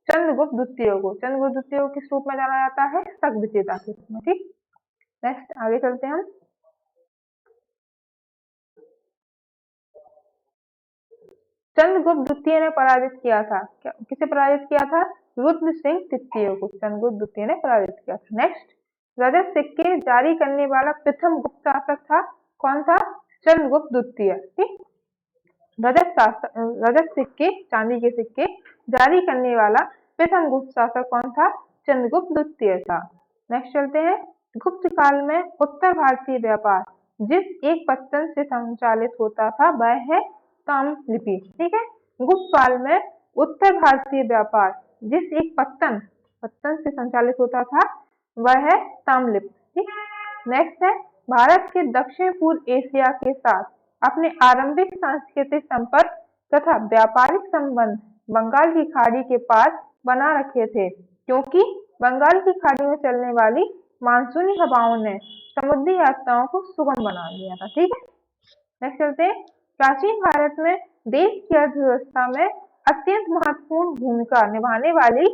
चंद्रगुप्त द्वितीय को। चंद्रगुप्त द्वितीय को किस रूप में जाना जाता है? तक विजेता के रूप में। ठीक, नेक्स्ट आगे चलते हैं हम। चंद्रगुप्त द्वितीय ने पराजित किया था, किसे पराजित किया था? रुद्र सिंह तृतीय को चंद्रगुप्त द्वितीय ने पराजित किया था। नेक्स्ट, रजत सिक्के जारी करने वाला प्रथम गुप्त शासक था, कौन था? चंद्रगुप्त द्वितीय। ठीक, रजत सिक्के, चांदी के सिक्के जारी करने वाला प्रथम गुप्त शासक कौन था? चंद्रगुप्त द्वितीय था। नेक्स्ट चलते हैं। गुप्त काल में उत्तर भारतीय व्यापार जिस एक पत्तन से संचालित होता था वह है ताम्रलिपि। ठीक है, गुप्त काल में उत्तर भारतीय व्यापार जिस एक पत्तन से संचालित होता था वह है ताम्रलिपि। ठीक, नेक्स्ट है। भारत के दक्षिण पूर्व एशिया के साथ अपने आरंभिक सांस्कृतिक संपर्क तथा व्यापारिक संबंध बंगाल की खाड़ी के पार बना रखे थे, क्योंकि बंगाल की खाड़ी में चलने वाली मानसूनी हवाओं ने समुद्री यात्राओं को सुगम बना दिया था। ठीक है, नेक्स्ट चलते हैं। प्राचीन भारत में देश की अर्थव्यवस्था में अत्यंत महत्वपूर्ण भूमिका निभाने वाली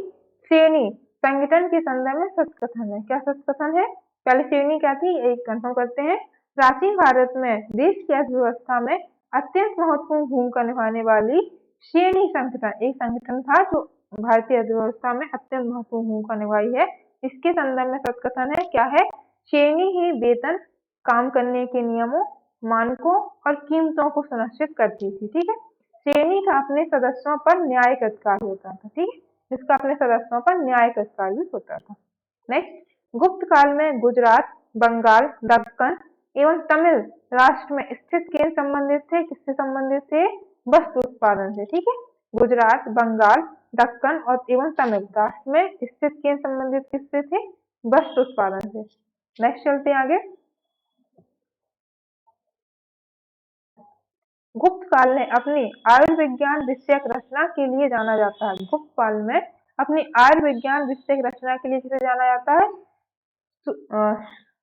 श्रेणी संगठन के संदर्भ में सच कथन है। क्या सच कथन है? पहले श्रेणी क्या थी, एक कंफर्म करते हैं। प्राचीन भारत में देश की अर्थव्यवस्था में अत्यंत महत्वपूर्ण भूमिका निभाने वाली श्रेणी संगठन, एक संगठन था जो भारतीय अर्थव्यवस्था में अत्यंत महत्वपूर्ण भूमिका निभाई है। इसके संदर्भ में सच कथन है, क्या है? श्रेणी ही वेतन, काम करने के नियमों, मानकों और कीमतों को सुनिश्चित करती थी। ठीक है, श्रेणी का अपने सदस्यों पर न्यायिक अधिकार होता था। ठीक है, जिसका अपने सदस्यों पर न्यायिक अधिकार भी होता था। नेक्स्ट, गुप्त काल में गुजरात, बंगाल, दक्कन एवं तमिल राष्ट्र में स्थित केंद्र संबंधित थे, किससे संबंधित थे? वस्तु उत्पादन से। ठीक है, गुजरात, बंगाल, दक्कन और एवं तमिल राष्ट्र में स्थित केंद्र संबंधित किससे थे? वस्तु उत्पादन से। नेक्स्ट चलते हैं आगे। गुप्त काल ने अपनी आयुर्विज्ञान विषयक रचना के लिए जाना जाता है। गुप्त काल में अपनी आयुर्विज्ञान विषयक रचना के लिए किसे जाना जाता है?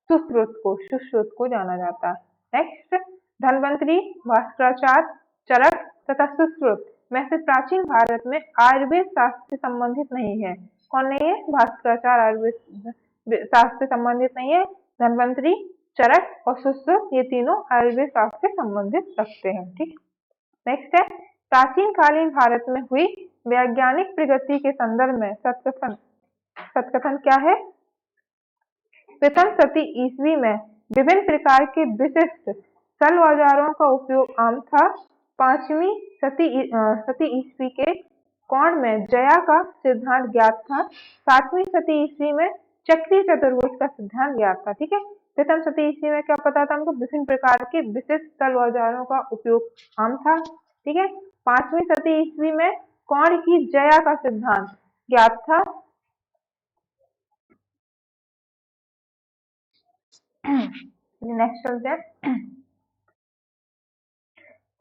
सुश्रुत को जाना जाता है। नेक्स्ट, धन्वंतरी, भास्कराचार्य, चरक तथा सुश्रुत में से प्राचीन भारत में आयुर्वेद शास्त्र से संबंधित नहीं है। कौन नहीं है? भास्कराचार्य आयुर्वेद शास्त्र से संबंधित नहीं है। धन्वंतरी, चरक और सुश्रुत ये तीनों आयुर्वेद शास्त्र से संबंधित रखते हैं। ठीक, नेक्स्ट है। प्राचीन कालीन भारत में हुई वैज्ञानिक प्रगति के संदर्भ में सत्कथन क्या है? प्रथम शती ईस्वी में विभिन्न प्रकार के विशिष्ट सल औजारों का उपयोग आम था। 5वीं शती ईस्वी के कोण में जया का सिद्धांत ज्ञात था। 7वीं शती ईस्वी में चक्रीय चतुर्भुज का सिद्धांत ज्ञात था। ठीक है, प्रथम शती ईस्वी में क्या पता था हमको? विभिन्न प्रकार के विशिष्ट सल औजारों का उपयोग आम था। ठीक है, 5वीं शती ईस्वी में कोण की जया का सिद्धांत ज्ञात था। नेक्स्ट चलते हैं।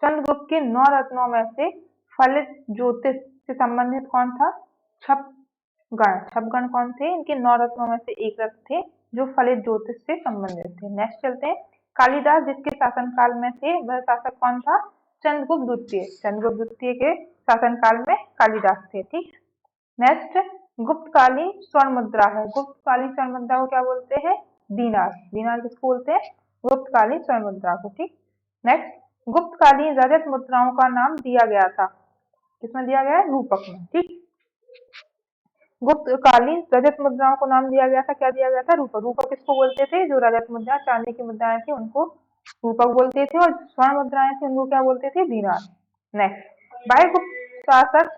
चंद्रगुप्त के 9 रत्नों में से फलित ज्योतिष से संबंधित कौन था? छपगण कौन थे? इनके 9 रत्नों में से एक रत्न थे जो फलित ज्योतिष से संबंधित थे। नेक्स्ट चलते हैं। कालिदास जिसके शासनकाल में थे वह शासक कौन था? चंद्रगुप्त द्वितीय। चंद्रगुप्त द्वितीय के शासनकाल में कालिदास थे। ठीक, नेक्स्ट, गुप्तकालीन स्वर्ण मुद्रा है। गुप्तकालीन स्वर्ण मुद्रा को क्या बोलते हैं? दीनार। दीनार किसको बोलते हैं? गुप्तकालीन स्वर्ण मुद्रा को। ठीक, नेक्स्ट, गुप्तकालीन रजत मुद्राओं का नाम दिया गया था, किसमें दिया गया है? रूपक में। ठीक, गुप्तकालीन रजत मुद्राओं को नाम दिया गया था, क्या दिया गया था? रूपक। रूपक किसको बोलते थे? जो रजत मुद्रा, चांदी की मुद्राएं थी उनको रूपक बोलते थे, और स्वर्ण मुद्राएं थी उनको क्या बोलते थे? दीनार। नेक्स्ट, भाईगुप्त शासक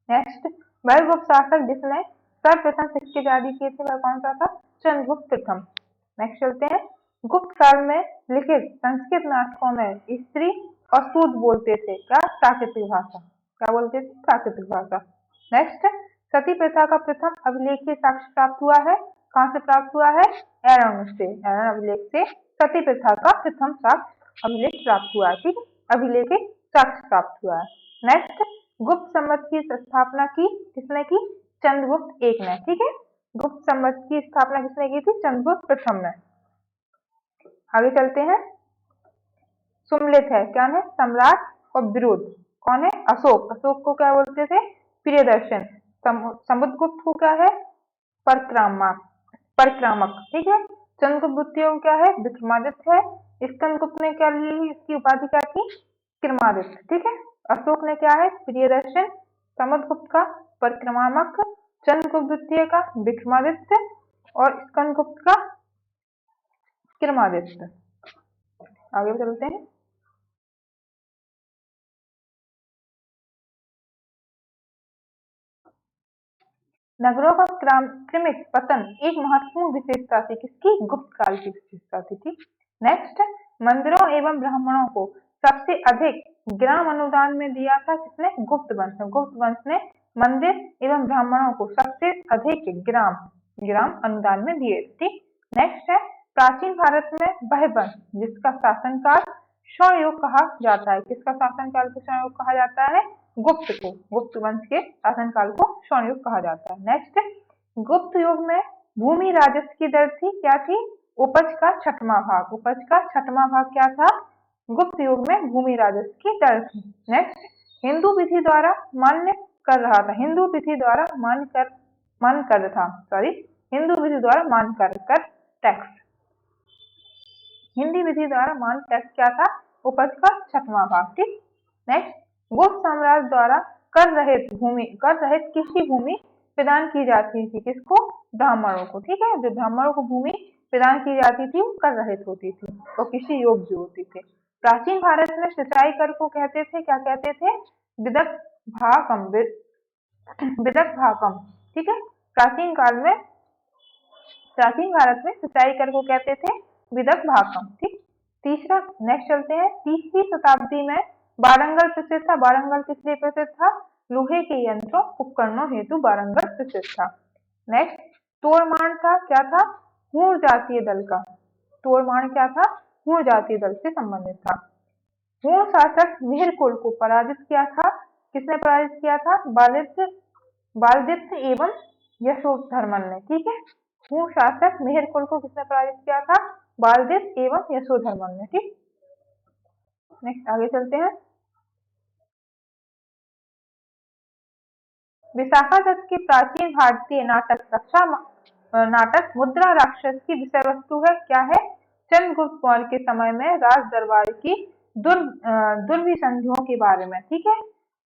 नेक्स्ट, भाईगुप्त शासक जिसने सर्वप्रथम सिक्के जारी किए थे वह कौन सा था? चंद्रगुप्त प्रथम। नेक्स्ट चलते हैं, गुप्त काल में लिखित संस्कृत नाटकों में स्त्री और सूद बोलते थे, क्या? प्राकृतिक भाषा। क्या बोलते थे? प्राकृतिक भाषा। नेक्स्ट, सती प्रथा का प्रथम अभिलेखीय साक्ष्य प्राप्त हुआ है, कहाँ से प्राप्त हुआ है? एरन से, एरन अभिलेख से सती प्रथा का प्रथम साक्ष्य अभिलेख प्राप्त हुआ है। ठीक, अभिलेखित साक्ष्य प्राप्त हुआ है। नेक्स्ट, गुप्त संवत की स्थापना की किसने की? चंद्रगुप्त एक ने। ठीक है, गुप्त संवत की स्थापना किसने की थी? चंद्रगुप्त प्रथम ने। आगे चलते हैं, सुमलित है, क्या है? सम्राट। और विरोध कौन है? अशोक। अशोक को क्या बोलते थे? प्रियदर्शन। समुद्रगुप्त को क्या है? परक्रामक, परक्रामक। ठीक है, चंद्रगुप्त द्वितीय को क्या है? विक्रमादित्य है। स्कंदगुप्त ने क्या ली? इसकी उपाधि क्या थी? विक्रमादित्य। ठीक है, अशोक ने क्या है? प्रियदर्शन। समुद्रगुप्त का परक्रामक, चंद्रगुप्त द्वितीय का विक्रमादित्य, और स्कंदगुप्त का विक्रमादित्य। आगे चलते हैं, नगरों का क्रमिक पतन एक महत्वपूर्ण विशेषता थी, किसकी? गुप्त काल की विशेषता थी। ठीक, नेक्स्ट, मंदिरों एवं ब्राह्मणों को सबसे अधिक ग्राम अनुदान में दिया था, किसने? गुप्त वंश ने। गुप्त वंश ने मंदिर एवं ब्राह्मणों को सबसे अधिक ग्राम अनुदान में दिए। ठीक, नेक्स्ट है, प्राचीन भारत में वह वंश जिसका शासनकाल स्वर्ण कहा जाता है, किसका शासनकाल को स्वर्ण कहा जाता है? गुप्त को, गुप्त वंश के शासनकाल को स्वर्ण युग कहा जाता है। नेक्स्ट, गुप्त युग में भूमि राजस्व की दर थी, क्या थी? उपज का छठवां भाग। उपज का छठवां भाग क्या था? गुप्त युग में भूमि राजस्व की दर थी। नेक्स्ट, हिंदू विधि द्वारा मान्य कर रहा था, हिंदू विधि द्वारा मान कर था, सॉरी, हिंदू विधि द्वारा मान कर टैक्स, हिंदी विधि द्वारा मान टैक्स क्या था? उपज का छठवां भाग। ठीक, नेक्स्ट, गुप्त साम्राज्य द्वारा कर रहित कृषि भूमि प्रदान की जाती थी, किसको? ब्राह्मणों को। ठीक है, जो ब्राह्मणों को भूमि प्रदान की जाती थी वो कर रहित होती थी और कृषि योग्य होती थी। प्राचीन भारत में सिंचाई कर को कहते थे, क्या कहते थे? विदक भाकम, विदक भाकम। ठीक है, प्राचीन भारत में सिंचाई कर को कहते थे विदक भाकम। ठीक, तीसरा, नेक्स्ट चलते हैं, 30वीं शताब्दी में वारंगल प्रसिद्ध था। वारंगल किस लिए प्रसिद्ध था? लोहे के यंत्रों उपकरणों हेतु वारंगल प्रसिद्ध था। नेक्स्ट, तोड़माण था, क्या था? हूण जातीय दल का। तोड़माण क्या था? हूण जातीय दल से संबंधित था। हूण शासक मिहिरकुल को पराजित किया था, किसने पराजित किया था? बालदित्य एवं यशोधर्मन ने। ठीक है, हूण शासक मिहिरकुल को किसने पराजित किया था? बालदित्य एवं यशोधर्मन ने। ठीक, नेक्स्ट आगे चलते हैं, विशाखा दत्त की प्राचीन भारतीय नाटक मुद्रा राक्षस की विषय वस्तु है, क्या है? चंद्रगुप्त मौर्य के समय में राज दरबार की दुर्विसंधियों के बारे में। ठीक है,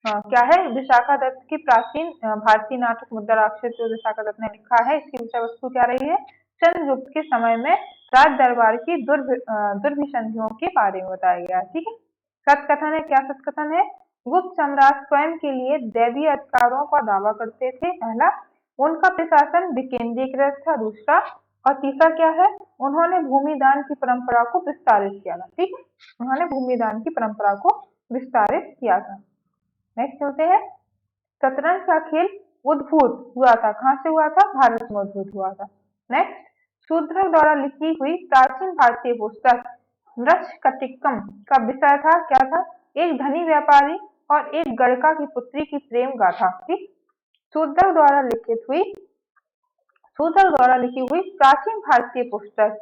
क्या है? विशाखा दत्त की प्राचीन भारतीय नाटक मुद्रा राक्षस जो विशाखा दत्त ने लिखा है, इसकी विषय वस्तु क्या रही है? चंद्रगुप्त के समय में राज दरबार की दुर्विसंधियों के बारे में बताया गया। ठीक है, सत्कथन है, क्या सत्कथन है? गुप्त सम्राट स्वयं के लिए दैवीय अधिकारों का दावा करते थे, पहला। उनका प्रशासन विकेंद्रीकृत था, दूसरा। और तीसरा क्या है? उन्होंने भूमि दान की परंपरा को विस्तारित किया था। ठीक है, उन्होंने भूमि दान की परंपरा को विस्तारित किया था। नेक्स्ट चलते हैं, शतरंज का खेल उद्भूत हुआ था, कहाँ से हुआ था? भारत में उद्भूत हुआ था। नेक्स्ट, शूद्रक द्वारा लिखी हुई प्राचीन भारतीय पुस्तक मृच्छकटिकम का विषय था, क्या था? एक धनी व्यापारी और एक गणका की पुत्री की प्रेम गाथा। ठीक, शूद्रक द्वारा लिखी हुई प्राचीन भारतीय पुस्तक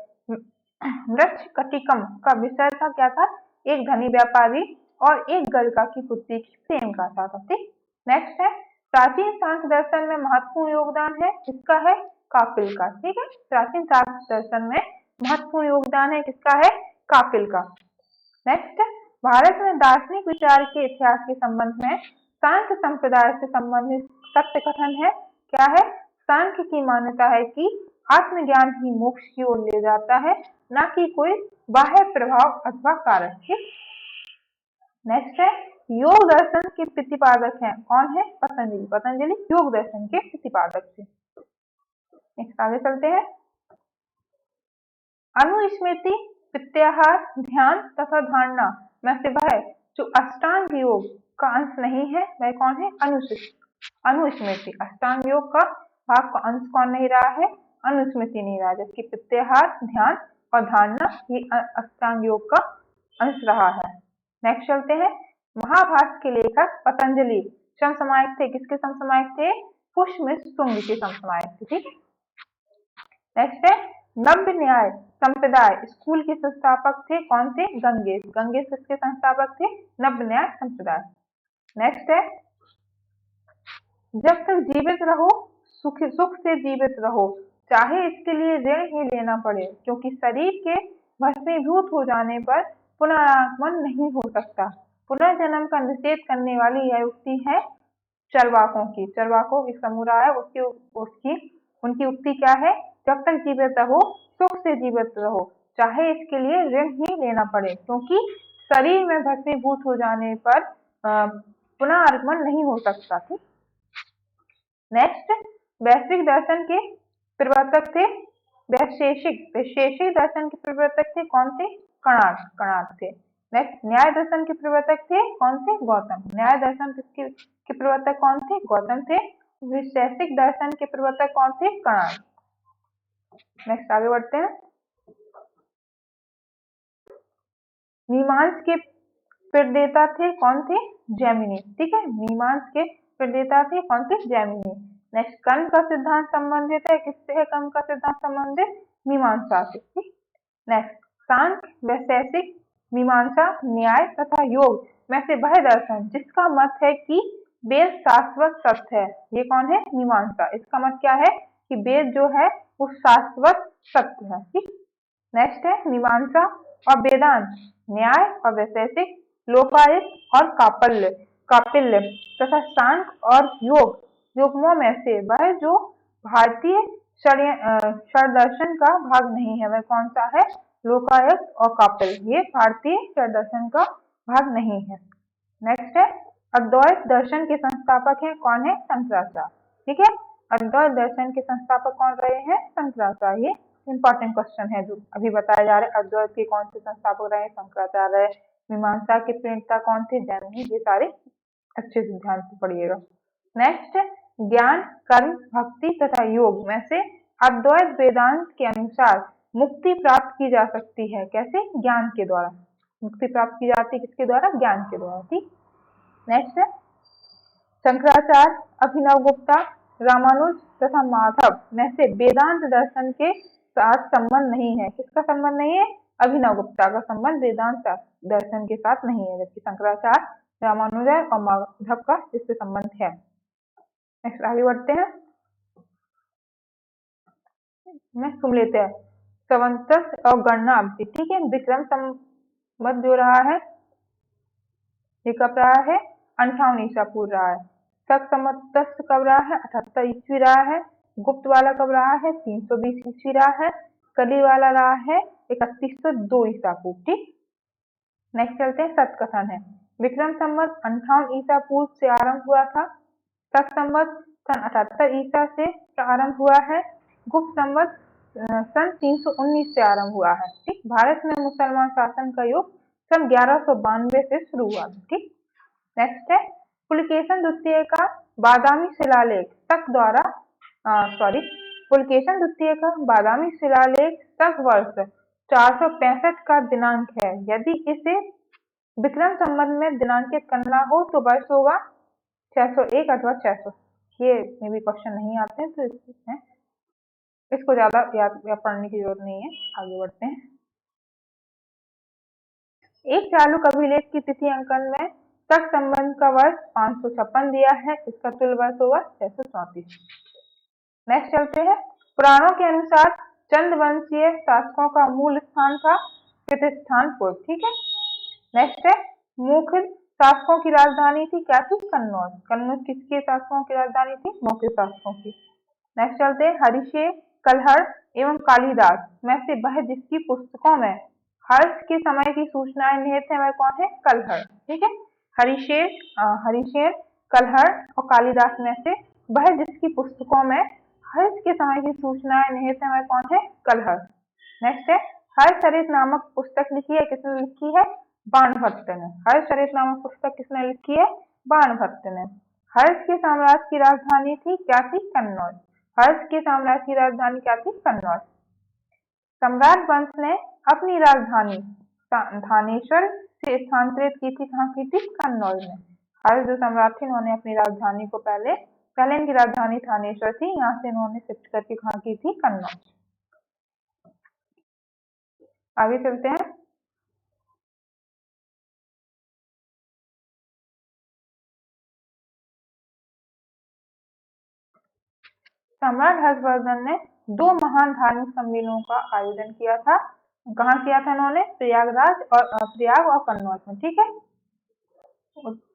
मृच्छकटिकम का विषय था, क्या था? एक धनी व्यापारी और एक गणका की पुत्री की प्रेम गाथा था। ठीक, नेक्स्ट है, प्राचीन सांख्य दर्शन में महत्वपूर्ण योगदान है किसका है? कापिल का। ठीक है, प्राचीन सांख्य दर्शन में महत्वपूर्ण योगदान है किसका है? कापिल का। नेक्स्ट, भारत में दार्शनिक विचार के इतिहास के संबंध में सांख्य संप्रदाय से संबंधित सत्य कथन है। क्या है? सांख्य की मान्यता है कि आत्मज्ञान ही मोक्ष की ओर ले जाता है, न कि कोई बाह्य प्रभाव अथवा कारक। ठीक। नेक्स्ट है, योग दर्शन के प्रतिपादक हैं। कौन है? पतंजलि। पतंजलि योग दर्शन के प्रतिपादक थे। नेक्स्ट आगे चलते हैं। अनुस्मृति, प्रत्याहार, ध्यान तथा धारणा में से वह जो अष्टांग योग का अंश नहीं है वह कौन है? अनुस्मृति। अष्टांग योग का भाग का अंश कौन नहीं रहा है? अनुस्मृति नहीं रहा, जबकि प्रत्याहार, ध्यान और धारणा ये अष्टांग योग का अंश रहा है। नेक्स्ट चलते हैं। महाभारत के लेखक पतंजलि समसामयिक थे। किसके समसामयिक थे? पुष्यमित्र शुंग के समसामयिक थे। ठीक है। नेक्स्ट है, नव्य न्याय संप्रदाय स्कूल के संस्थापक थे। कौन थे? गंगेश। गंगेश किसके संस्थापक थे? नव्य न्याय संप्रदाय। नेक्स्ट है, जब तक जीवित रहो सुख से जीवित रहो, चाहे इसके लिए ऋण ही लेना पड़े, क्योंकि शरीर के भस्मीभूत हो जाने पर पुनरागमन नहीं हो सकता। पुनर्जन्म का निषेध करने वाली यह उक्ति है चरवाकों की। चरवाकों एक समूह रहा है, उनकी उक्ति क्या है? जब तक जीवित रहो सुख से जीवित रहो, चाहे इसके लिए ऋण ही लेना पड़े, क्योंकि शरीर में भस्मीभूत हो जाने पर पुनरागमन नहीं हो सकता। ठीक। नेक्स्ट, वैश्विक दर्शन के प्रवर्तक थे वैशेषिक दर्शन के प्रवर्तक थे। कौन थे? कणाद थे। नेक्स्ट, न्याय दर्शन के प्रवर्तक थे। कौन थे? गौतम। न्याय दर्शन के प्रवर्तक कौन थे? गौतम थे। वैशेषिक दर्शन के प्रवर्तक कौन थे? कणाद। नेक्स्ट आगे बढ़ते हैं। मीमांस के प्रणेता थे। कौन थे? जैमिनी। ठीक है, मीमांस के प्रणेता थे। कौन थे? जैमिनी। नेक्स्ट, कर्म का सिद्धांत संबंधित है। किससे है कर्म का सिद्धांत संबंधित? मीमांसा से। ठीक। नेक्स्ट, सांख्य, वैशेषिक, मीमांसा, न्याय तथा योग में से वह दर्शन जिसका मत है कि वेद शाश्वत सत्य है, ये कौन है? मीमांसा। इसका मत क्या है? कि वेद जो है वो शाश्वत सत्य है। ठीक। नेक्स्ट है मीमांसा और वेदांत, न्याय और वैशेषिक, लोकायत और कापिल्य तथा सांख्य और योगों में से वह जो भारतीय षड्दर्शन का भाग नहीं है वह कौन सा है? लोकायत और कापिल्य, ये भारतीय षड्दर्शन का भाग नहीं है। नेक्स्ट है, अद्वैत दर्शन के संस्थापक हैं। कौन है? शंकराचार्य। ठीक है, अद्वैत दर्शन के संस्थापक कौन रहे हैं? शंकराचार्य। इंपॉर्टेंट क्वेश्चन है जो अभी बताया जा रहा है। अद्वैत के कौन से संस्थापक रहे? शंकराचार्य। मीमांसा के प्रणेता कौन थे? जैमिनी। ये सारे अच्छे से ध्यान से पढ़िएगा। नेक्स्ट, ज्ञान, कर्म, भक्ति तथा योग में से अद्वैत वेदांत के अनुसार मुक्ति प्राप्त की जा सकती है। कैसे? ज्ञान के द्वारा मुक्ति प्राप्त की जाती है। किसके द्वारा? ज्ञान के द्वारा। ठीक। नेक्स्ट है, शंकराचार्य, अभिनव गुप्ता, रामानुज तथा माधव में से वेदांत दर्शन के साथ संबंध नहीं है। किसका संबंध नहीं है? अभिनव गुप्ता का संबंध वेदांत दर्शन के साथ नहीं है, जबकि शंकराचार्य, रामानुजन और माधव का इससे संबंध है। नेक्स्ट आगे बढ़ते हैं। सुन लेते हैं संवत्सर और गणना अवधि। ठीक है, विक्रम संवत जो रहा है ये कब रहा है? 58 ईसा पूर्व रहा है। शक संवत्सर कब रहा है? 78 ईस्वी रहा है। गुप्त वाला कब रहा है? 320 ईस्वी रहा है। कली वाला रहा है 3102 ईसा पूर्व। ठीक। नेक्स्ट चलते हैं, सत कथन है। विक्रम संवत 58 ईसा पूर्व से आरंभ हुआ था। शक संवत सन 78 ईसा से प्रारंभ हुआ है। गुप्त संवत सन 319 से आरंभ हुआ है। ठीक। भारत में मुसलमान शासन का युग सन 1192 से शुरू हुआ। ठीक। नेक्स्ट है, पुलकेशन द्वितीय का बादामी शिलालेख शक द्वारा पुलकेशन द्वितीय का बादामी शिलालेख शक वर्ष 465 का दिनांक है। यदि इसे विक्रम संवत में दिनांकित करना हो तो वर्ष होगा 601 अथवा 600। ये में भी क्वेश्चन नहीं आते हैं तो इसको ज्यादा याद पढ़ने की जरूरत नहीं है। आगे बढ़ते हैं। एक चालुक अभिलेख की तिथि अंकन में तक संबंध का वर्ष 556 दिया है, इसका तुल्य वर्ष होगा 634। नेक्स्ट चलते हैं। पुराणों के अनुसार चंद्रवंशीय शासकों का मूल स्थान था प्रतिष्ठानपुर। ठीक है। नेक्स्ट है, मुख्य शासकों की राजधानी थी, क्या थी? कन्नौज। कन्नौज किसके शासकों की राजधानी थी? मुख्य शासकों की। नेक्स्ट चलते हैं। हरिशेर, कलहड़ एवं कालिदास में से वह जिसकी पुस्तकों में हर्ष के समय की सूचनाएं निहित है वह कौन है? कलहड़। ठीक है। हरिशेर, कलहड़ और कालिदास में से वह जिसकी पुस्तकों में हर्ष के समय की सूचनाएं निहित है वह कौन है? कलहड़। नेक्स्ट है, हर्षचरित नामक पुस्तक लिखी है, किसने लिखी है? बाणभट्ट ने। हर्षचरित नामक पुस्तक किसने लिखी है? बाणभट्ट ने। हर्ष के साम्राज्य की राजधानी थी, क्या थी? कन्नौज। हर्ष के साम्राज्य की राजधानी क्या थी? कन्नौज। सम्राट वंश ने अपनी राजधानी थानेश्वर से स्थानांतरित की थी, कहाँ की थी? कन्नौज में। हर्ष जो सम्राट थे उन्होंने अपनी राजधानी को पहले इनकी राजधानी थानेश्वर थी, यहाँ से इन्होंने शिफ्ट करके कहाँ की थी? कन्नौज। आगे चलते हैं। सम्राट हर्षवर्धन ने 2 महान धार्मिक सम्मेलनों का आयोजन किया था। कहाँ किया था इन्होंने? प्रयाग और कन्नौज में। ठीक है।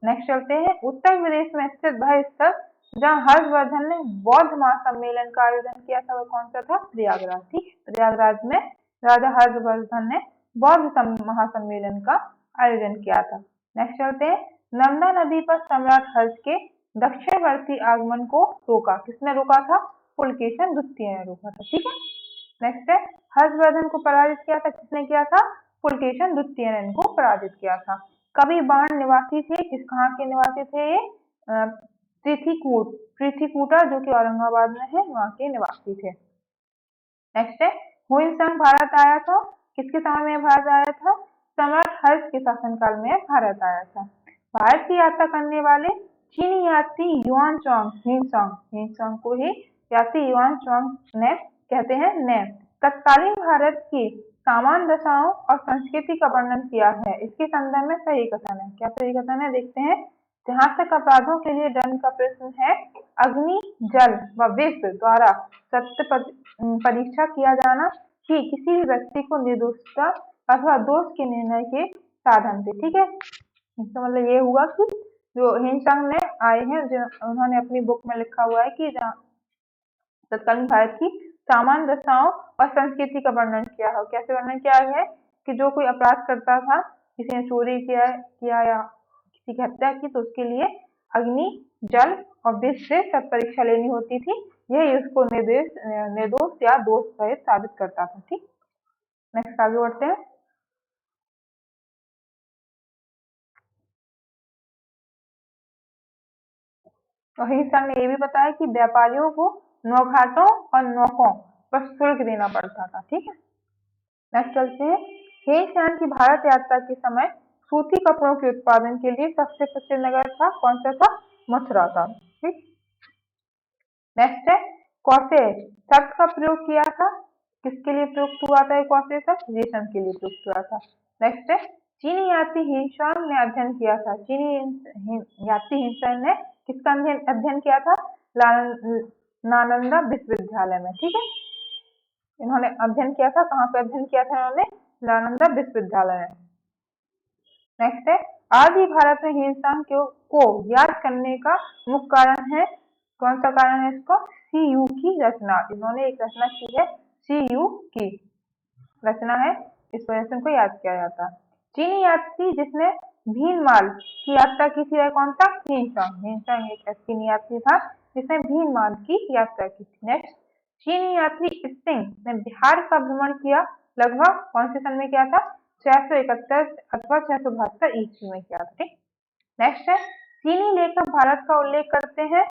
नेक्स्ट चलते हैं। उत्तर प्रदेश में स्थित वह स्थल जहाँ हर्षवर्धन ने बौद्ध महासम्मेलन का आयोजन किया था वह कौन सा था? प्रयागराज। ठीक है। प्रयागराज में राजा हर्षवर्धन ने बौद्ध महासम्मेलन का आयोजन किया था। नेक्स्ट चलते हैं। नर्मदा नदी पर सम्राट हर्ष के दक्षिणवर्ती आगमन को रोका, किसने रोका था? पुलकेशन द्वितीय ने रोका था। ठीक है। नेक्स्ट है, हर्षवर्धन को पराजित किया था, किसने किया था? पुलकेशन द्वितीय ने इनको पराजित किया था। कवि बाण निवासी थे, किस कहाँ के निवासी थे ये? पृथ्वीकूटा जो कि औरंगाबाद में है, वहाँ के निवासी थे। नेक्स्ट है, हुइनसंग भारत आया था, किसके समय में भारत आया था? सम्राट हर्ष के शासनकाल में भारत आया था। भारत की यात्रा करने वाले चीनी यात्री युआनचांग हिनसंग को ही यात्री युआनचांग ने कहते हैं ने तत्कालीन भारत की सामान्य दशाओं और संस्कृति का वर्णन किया है। इसके संदर्भ में सही कथन है, क्या सही कथन है? देखते हैं। जहाँ तक अपराधों के लिए दंड का प्रश्न है, अग्नि, जल व विष द्वारा सत्य परीक्षा किया जाना ही किसी भी व्यक्ति को निर्दोषता अथवा दोष के निर्णय के साधन थे। ठीक है। इसका मतलब ये हुआ कि जो हिनसंग ने आए हैं, उन्होंने अपनी बुक में लिखा हुआ है कि तत्कालीन भारत की सामान्य दशाओं और संस्कृति का वर्णन किया है। कैसे वर्णन किया है? कि जो कोई अपराध करता था, किसी ने चोरी किया या किसी की हत्या की, तो उसके लिए अग्नि, जल और विष से सब परीक्षा लेनी होती थी। यही उसको निर्दोष या दोष सहित साबित करता था। ठीक। नेक्स्ट आगे बढ़ते हैं। और हिनसंग ने ये भी बताया कि व्यापारियों को नौघाटों और नौकों पर शुल्क देना पड़ता था। ठीक है। नेक्स्ट चलते हैं। हिनसंग की भारत यात्रा के समय सूती कपड़ों के उत्पादन के लिए सबसे प्रसिद्ध नगर था, कौन सा था? मथुरा था। ठीक। नेक्स्ट है, कॉसेज शब्द का प्रयोग किया था, किसके लिए प्रयुक्त हुआ था? कॉसेज शब्द रेशम के लिए प्रयुक्त हुआ था। नेक्स्ट है, चीनी यात्री हिनसंग ने अध्ययन किया था, यात्री हिनसंग ने किसका अध्ययन किया था? नालंदा विश्वविद्यालय में। ठीक है। इन्होंने अध्ययन किया था, कहाँ पे अध्ययन किया था इन्होंने? नालंदा विश्वविद्यालय में। नेक्स्ट है, आदि भारत में हिनसंग को याद करने का मुख्य कारण है, कौन सा कारण है इसका? CU की रचना। इन्होंने एक रचना की है, CU की रचना है, इस वजह से उनको याद किया जाता है। चीनी यात्री जिसने भीनमाल की यात्रा की थी वह कौन था? हिनसंग एक चीनी यात्री था जिसने भीनमाल की यात्रा की थी। नेक्स्ट, चीनी यात्री स्टिंग ने बिहार का भ्रमण किया, लगभग कौन से सन में किया था? 671 अथवा 672 ईस्वी में किया था। ठीक। नेक्स्ट है, चीनी लेखक भारत का उल्लेख करते हैं,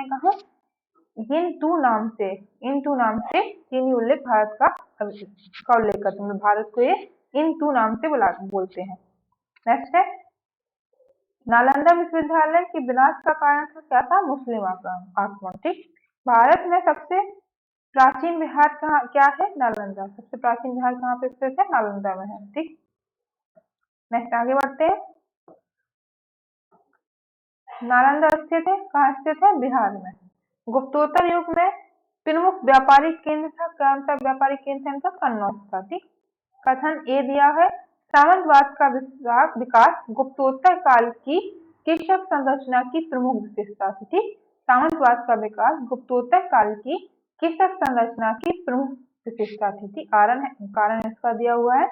कहाँ? इन टू नाम से चीनी उल्लेख भारत का उल्लेख करते हैं, भारत को ये इन टू नाम से बोलते हैं। नेक्स्ट है, नालंदा विश्वविद्यालय के विनाश का कारण क्या था? मुस्लिम आक्रमण। ठीक। भारत में सबसे प्राचीन विहार क्या है? नालंदा। सबसे प्राचीन विहार कहाँ पे स्थित है? नालंदा में है। ठीक। नेक्स्ट आगे बढ़ते हैं। नालंदा स्थित है, कहाँ स्थित है? बिहार में। गुप्तोत्तर युग में प्रमुख व्यापारिक केंद्र था, कौन सा व्यापारिक केंद्र था इनका? कन्नौज था। ठीक। कथन ए दिया है, सामंतवाद का विकास गुप्तोत्तर काल की कृषक संरचना की प्रमुख विशेषता थी। ठीक। सामंतवाद का विकास गुप्तोत्तर काल की कृषक संरचना की प्रमुख विशेषता थी। कारण इसका दिया हुआ है,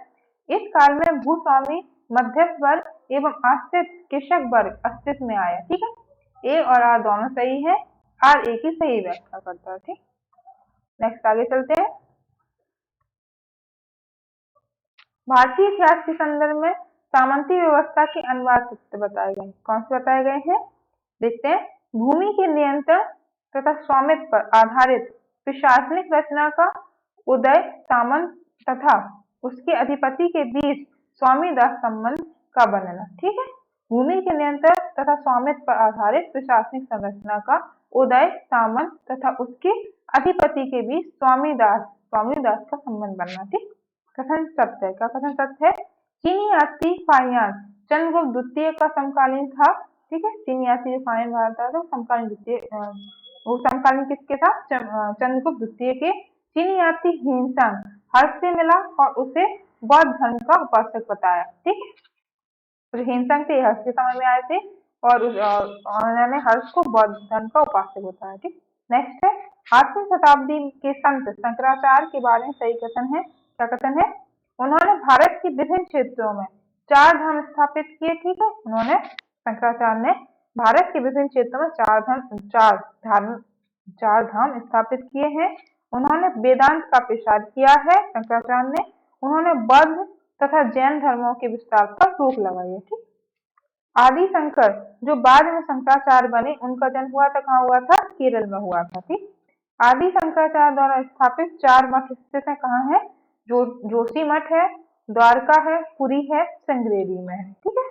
इस काल में भूस्वामी, मध्यस्थ वर्ग एवं आश्रित कृषक वर्ग अस्तित्व में आया। ठीक है। ए और आर दोनों सही है, आर ए की सही व्याख्या करता है। ठीक। नेक्स्ट आगे चलते हैं। भारतीय इतिहास के संदर्भ में सामंती व्यवस्था के अनिवार्य तथ्य बताए गए। कौन से बताए गए हैं? देखते हैं। भूमि के नियंत्रण तथा स्वामित्व पर आधारित प्रशासनिक रचना का उदय, सामंत तथा उसके अधिपति के बीच स्वामी दास संबंध का बनना। ठीक है। भूमि के नियंत्रण तथा स्वामित्व पर आधारित प्रशासनिक संरचना का उदय, सामंत तथा उसके अधिपति के बीच स्वामी दास का संबंध बनना। ठीक। कथन सत्य है। क्या कथन सत्य है? चीनी यात्री फाहियान चंद्रगुप्त द्वितीय का समकालीन था। ठीक है। चीनी यात्री जो फाहियान था तो समकालीन द्वितीय, वो समकालीन किसके था? चंद्रगुप्त द्वितीय के। चीनी यात्री हिमसंग हर्ष से मिला और उसे बौद्ध धर्म का उपासक बताया। ठीक है। तो हिमसंग थे, हर्ष के समय में आए थे और उन्होंने हर्ष को बौद्ध धर्म का उपासक बताया। ठीक। नेक्स्ट है, 8वीं शताब्दी के संत शंकराचार्य के बारे में सही कथन है। क्या कथन है? उन्होंने भारत के विभिन्न क्षेत्रों में 4 धाम स्थापित किए। ठीक है। उन्होंने, शंकराचार्य ने भारत के विभिन्न क्षेत्रों में 4 धाम स्थापित किए हैं। उन्होंने वेदांत का प्रसार किया है, शंकराचार्य ने। उन्होंने बौद्ध तथा जैन धर्मों के विस्तार पर रोक लगाई है। ठीक। आदि शंकर जो बाद में शंकराचार्य बने, उनका जन्म हुआ था, कहाँ हुआ था? केरल में हुआ था। ठीक। आदि शंकराचार्य द्वारा स्थापित 4 मठ स्थित है, कहाँ है? जोशी मठ है, द्वारका है, पुरी है, श्रृंगेरी में है। ठीक है।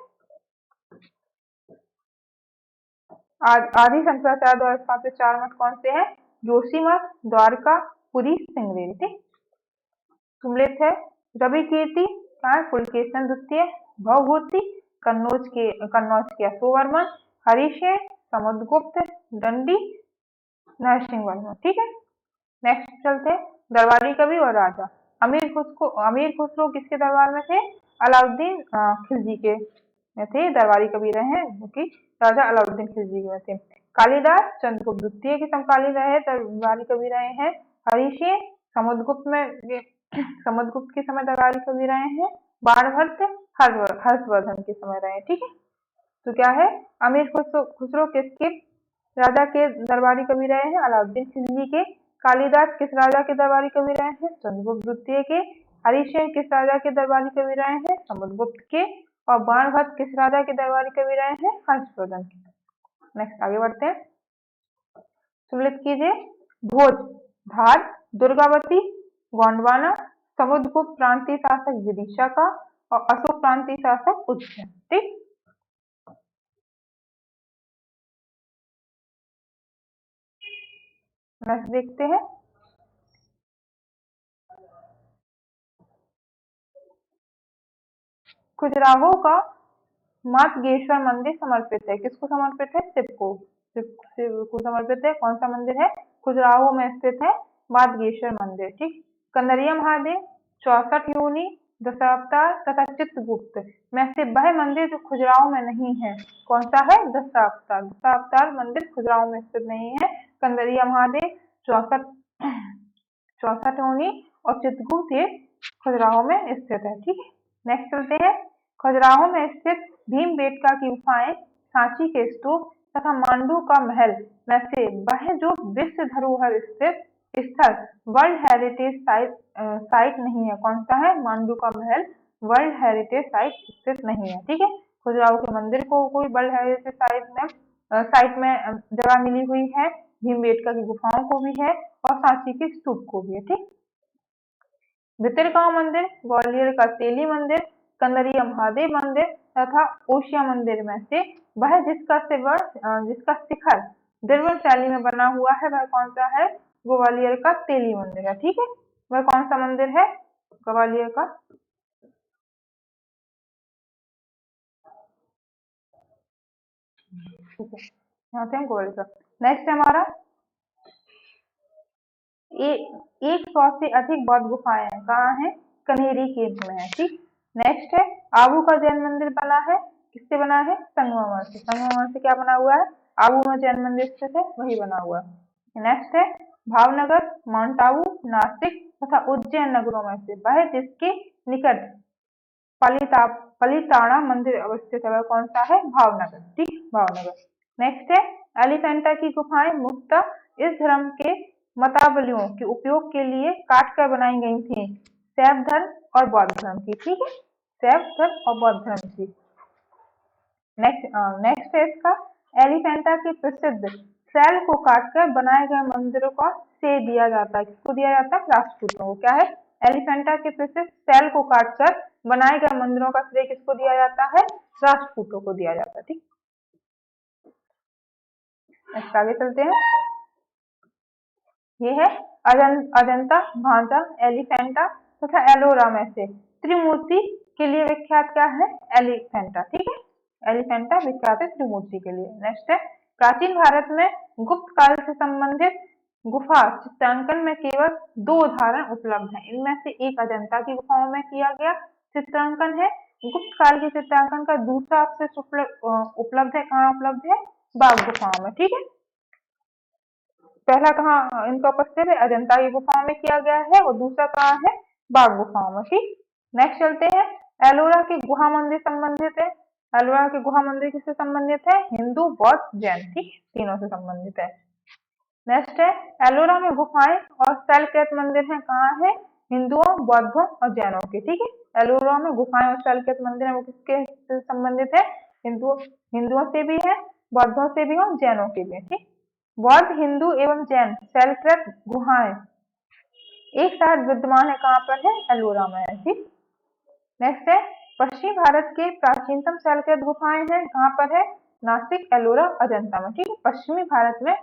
आदि शंकराचार्य द्वारा स्थापित 4 मठ कौन से हैं? जोशी मठ, द्वारका, पुरी, श्रृंगेरी। ठीक। सुमलित है, रवि कीर्ति, पुलकेशन द्वितीय, भवभूति, कन्नौज के अशोकवर्मन, हरिशेन, समुद्रगुप्त, दंडी, नरसिंह वर्मा। ठीक है। नेक्स्ट चलते हैं, दरबारी कवि और राजा। अमीर खुसरो किसके दरबार में थे? अलाउद्दीन खिलजी के में थे, दरबारी कवि रहे हैं, जो कि राजा अलाउद्दीन खिलजी में थे। कालिदास चंद्रगुप्त द्वितीय के समकालीन रहे, दरबारी कवि रहे हैं। हरिशेन समुद्रगुप्त के समय दरबारी कवि रहे हैं। बाणभट्ट हर्षवर्धन के समय रहे। ठीक है। तो क्या है? अमीर खुसरो किसके राजा के दरबारी कवि रहे हैं? अलाउद्दीन खिलजी के। कालिदास किस राजा के दरबारी कवि रहे हैं? चंद्रगुप्त द्वितीय के। हरिशेन किस राजा के दरबारी कवि रहे हैं? समुद्रगुप्त के। और बाणभट्ट किस राजा के दरबारी कवि रहे हैं? हर्षवर्धन के। नेक्स्ट आगे बढ़ते हैं। सुमिलित कीजिए। भोज, धार, दुर्गावती, गोंडवाना, समुद्रगुप्त प्रांतीय शासक विदिशा का और अशोक प्रांतीय शासक उज्जैन। ठीक। नेक्स्ट देखते हैं। खजुराहो का मातगेश्वर मंदिर समर्पित है, किसको समर्पित है? शिव को। शिव को समर्पित है। कौन सा मंदिर है? खजुराहो में स्थित है मातगेश्वर मंदिर। ठीक। कंदरिया महादेव, 64 योनि, दशावतार तथा चित्रगुप्त में से वह मंदिर जो खजुराहो में नहीं है, कौन सा है? दशावतार मंदिर खजुराहो में स्थित नहीं है। कंदरिया महादेव, 64 योनि और चित्रगुप्त ये खजुराहो में स्थित है। ठीक है। नेक्स्ट चलते हैं। खजुराहो में स्थित भीमबेटका की गुफाएं, सांची के स्तूप तथा मांडू का महल में से वह जो विश्व धरोहर स्थित स्थल वर्ल्ड हेरिटेज साइट नहीं है, कौन सा है? मांडू का महल वर्ल्ड हेरिटेज साइट स्थित नहीं है। ठीक है। खजुराहो के मंदिर को कोई वर्ल्ड हेरिटेज साइट में जगह मिली हुई है, भीमबेटका की गुफाओं को भी है और सांची के स्तूप को भी है। ठीक। भितरगांव मंदिर, ग्वालियर का तेली मंदिर, कंदरिया महादेव मंदिर तथा ओशिया मंदिर में से वह जिसका शिखर द्रविड़ शैली में बना हुआ है, वह कौन सा है? ग्वालियर का तेली मंदिर है। ठीक है। वह कौन सा मंदिर है? ग्वालियर का ठीक है, यहाँ से हम गोलकर। नेक्स्ट है हमारा 100 से अधिक बौद्ध गुफाएं हैं, कहाँ है? कन्हेरी केव में है। ठीक, नेक्स्ट है आबू का जैन मंदिर बना है, किससे बना है? संगमरमर से। संगमरमर से क्या बना हुआ है? आबू में जैन मंदिर स्थित है, वही बना हुआ है। नेक्स्ट है भावनगर, माउंट आबू, नासिक तथा उज्जैन नगरों में से वह जिसके निकट पलिताना मंदिर अवस्थित है, वह कौन सा है? भावनगर। ठीक, भावनगर। नेक्स्ट है एलिफेंटा की गुफाएं मुख्यतः इस धर्म के मतावलियों के उपयोग के लिए काट कर बनाई गई थी, शैव धर्म और बौद्ध धर्म की। ठीक है, शैव धर्म और बौद्ध धर्म की। नेक्स्ट है इसका एलिफेंटा के प्रसिद्ध सैल को काटकर बनाए गए मंदिरों का श्रेय दिया जाता है, किसको दिया जाता है? राजपूतों को। क्या है? एलिफेंटा के प्रसिद्ध सैल को काटकर बनाए गए मंदिरों का श्रेय किसको दिया जाता है? राजपूतों को दिया जाता है। ठीक, आगे चलते हैं। ये है अजंता, भांजा, एलिफेंटा तथा एलोरा में से त्रिमूर्ति के लिए विख्यात क्या है? एलिफेंटा। ठीक है, एलिफेंटा विख्यात है त्रिमूर्ति के लिए। नेक्स्ट है प्राचीन भारत में गुप्त काल से संबंधित गुफा चित्रांकन में केवल 2 उदाहरण उपलब्ध हैं। इनमें से एक अजंता की गुफाओं में किया गया चित्रांकन है। गुप्त काल के चित्रांकन का दूसरा अवशेष उपलब्ध है, कहाँ उपलब्ध है? बाघ गुफाओं में। ठीक है, पहला कहाँ इनका उपस्थित है? अजंता की गुफाओं में किया गया है, और दूसरा कहाँ है? बाघ गुफाओं में। ठीक, नेक्स्ट चलते हैं एलोरा के गुहा मंदिर संबंधित है। एलोरा के गुहा मंदिर किससे संबंधित है? हिंदू, बौद्ध, जैन। ठीक, तीनों से संबंधित है। नेक्स्ट है एलोरा में गुफाएं और शैलकृत मंदिर हैं, कहाँ है? हिंदुओं, बौद्धों और जैनों के। ठीक है, एलोरा में गुफाएं और शैलकृत मंदिर है, वो किसके से संबंधित है? हिंदुओं से भी है, बौद्धों से भी और जैनों के भी है। ठीक, बौद्ध, हिंदू एवं जैन शैलकृत गुहाएं एक साथ विद्यमान है, कहाँ पर है? एलोरा में है। ठीक, नेक्स्ट है पश्चिमी भारत के प्राचीनतम शैलकृत गुफाएं हैं, कहाँ पर है? नासिक, एलोरा, अजंता में। ठीक है, पश्चिमी भारत में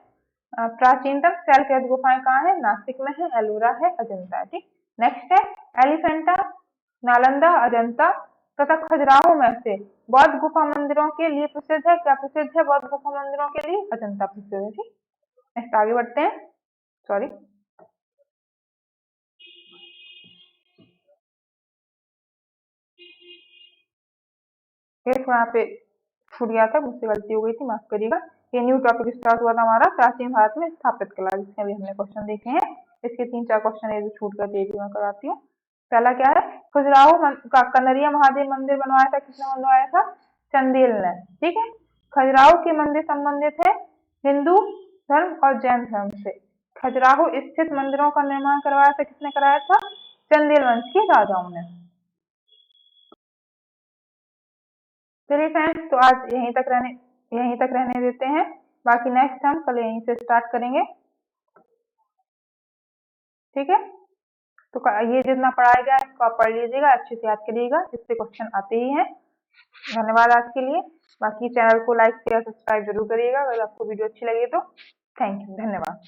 प्राचीनतम शैलकृत गुफाएं कहाँ है? नासिक में है, एलोरा है, अजंता है। ठीक, नेक्स्ट है एलिफेंटा, नालंदा, अजंता तथा खजुराहो में से बौद्ध गुफा मंदिरों के लिए प्रसिद्ध है, क्या प्रसिद्ध है? बौद्ध गुफा मंदिरों के लिए अजंता प्रसिद्ध है। ठीक, नेक्स्ट आगे बढ़ते हैं। सॉरी, फिर थोड़ा यहाँ पे छूट गया था, मुझसे गलती हो गई थी, माफ करिएगा। ये न्यू टॉपिक स्टार्ट हुआ था हमारा प्राचीन भारत में स्थापित कला, जिसमें भी हमने क्वेश्चन देखे हैं। इसके 3-4 क्वेश्चन ये जो छूट गए थे, ये भी मैं कराती हूँ। पहला क्या है? खजुराहो का कनरिया महादेव मंदिर बनवाया था, किसने बनवाया था? चंदेल ने। ठीक है, खजुराहो के मंदिर संबंधित है हिंदू धर्म और जैन धर्म से। खजुराहो स्थित मंदिरों का निर्माण करवाया था, किसने कराया था? चंदेल वंश के राजाओं ने। चलिए फ्रेंड्स, तो आज यहीं तक रहने देते हैं। बाकी नेक्स्ट हम कल यहीं से स्टार्ट करेंगे। ठीक है, तो ये जितना पढ़ाया गया है इसको आप पढ़ लीजिएगा, अच्छे से याद करिएगा, इससे क्वेश्चन आते ही हैं। धन्यवाद आज के लिए। बाकी चैनल को लाइक शेयर सब्सक्राइब जरूर करिएगा अगर आपको वीडियो अच्छी लगी तो। थैंक यू, धन्यवाद।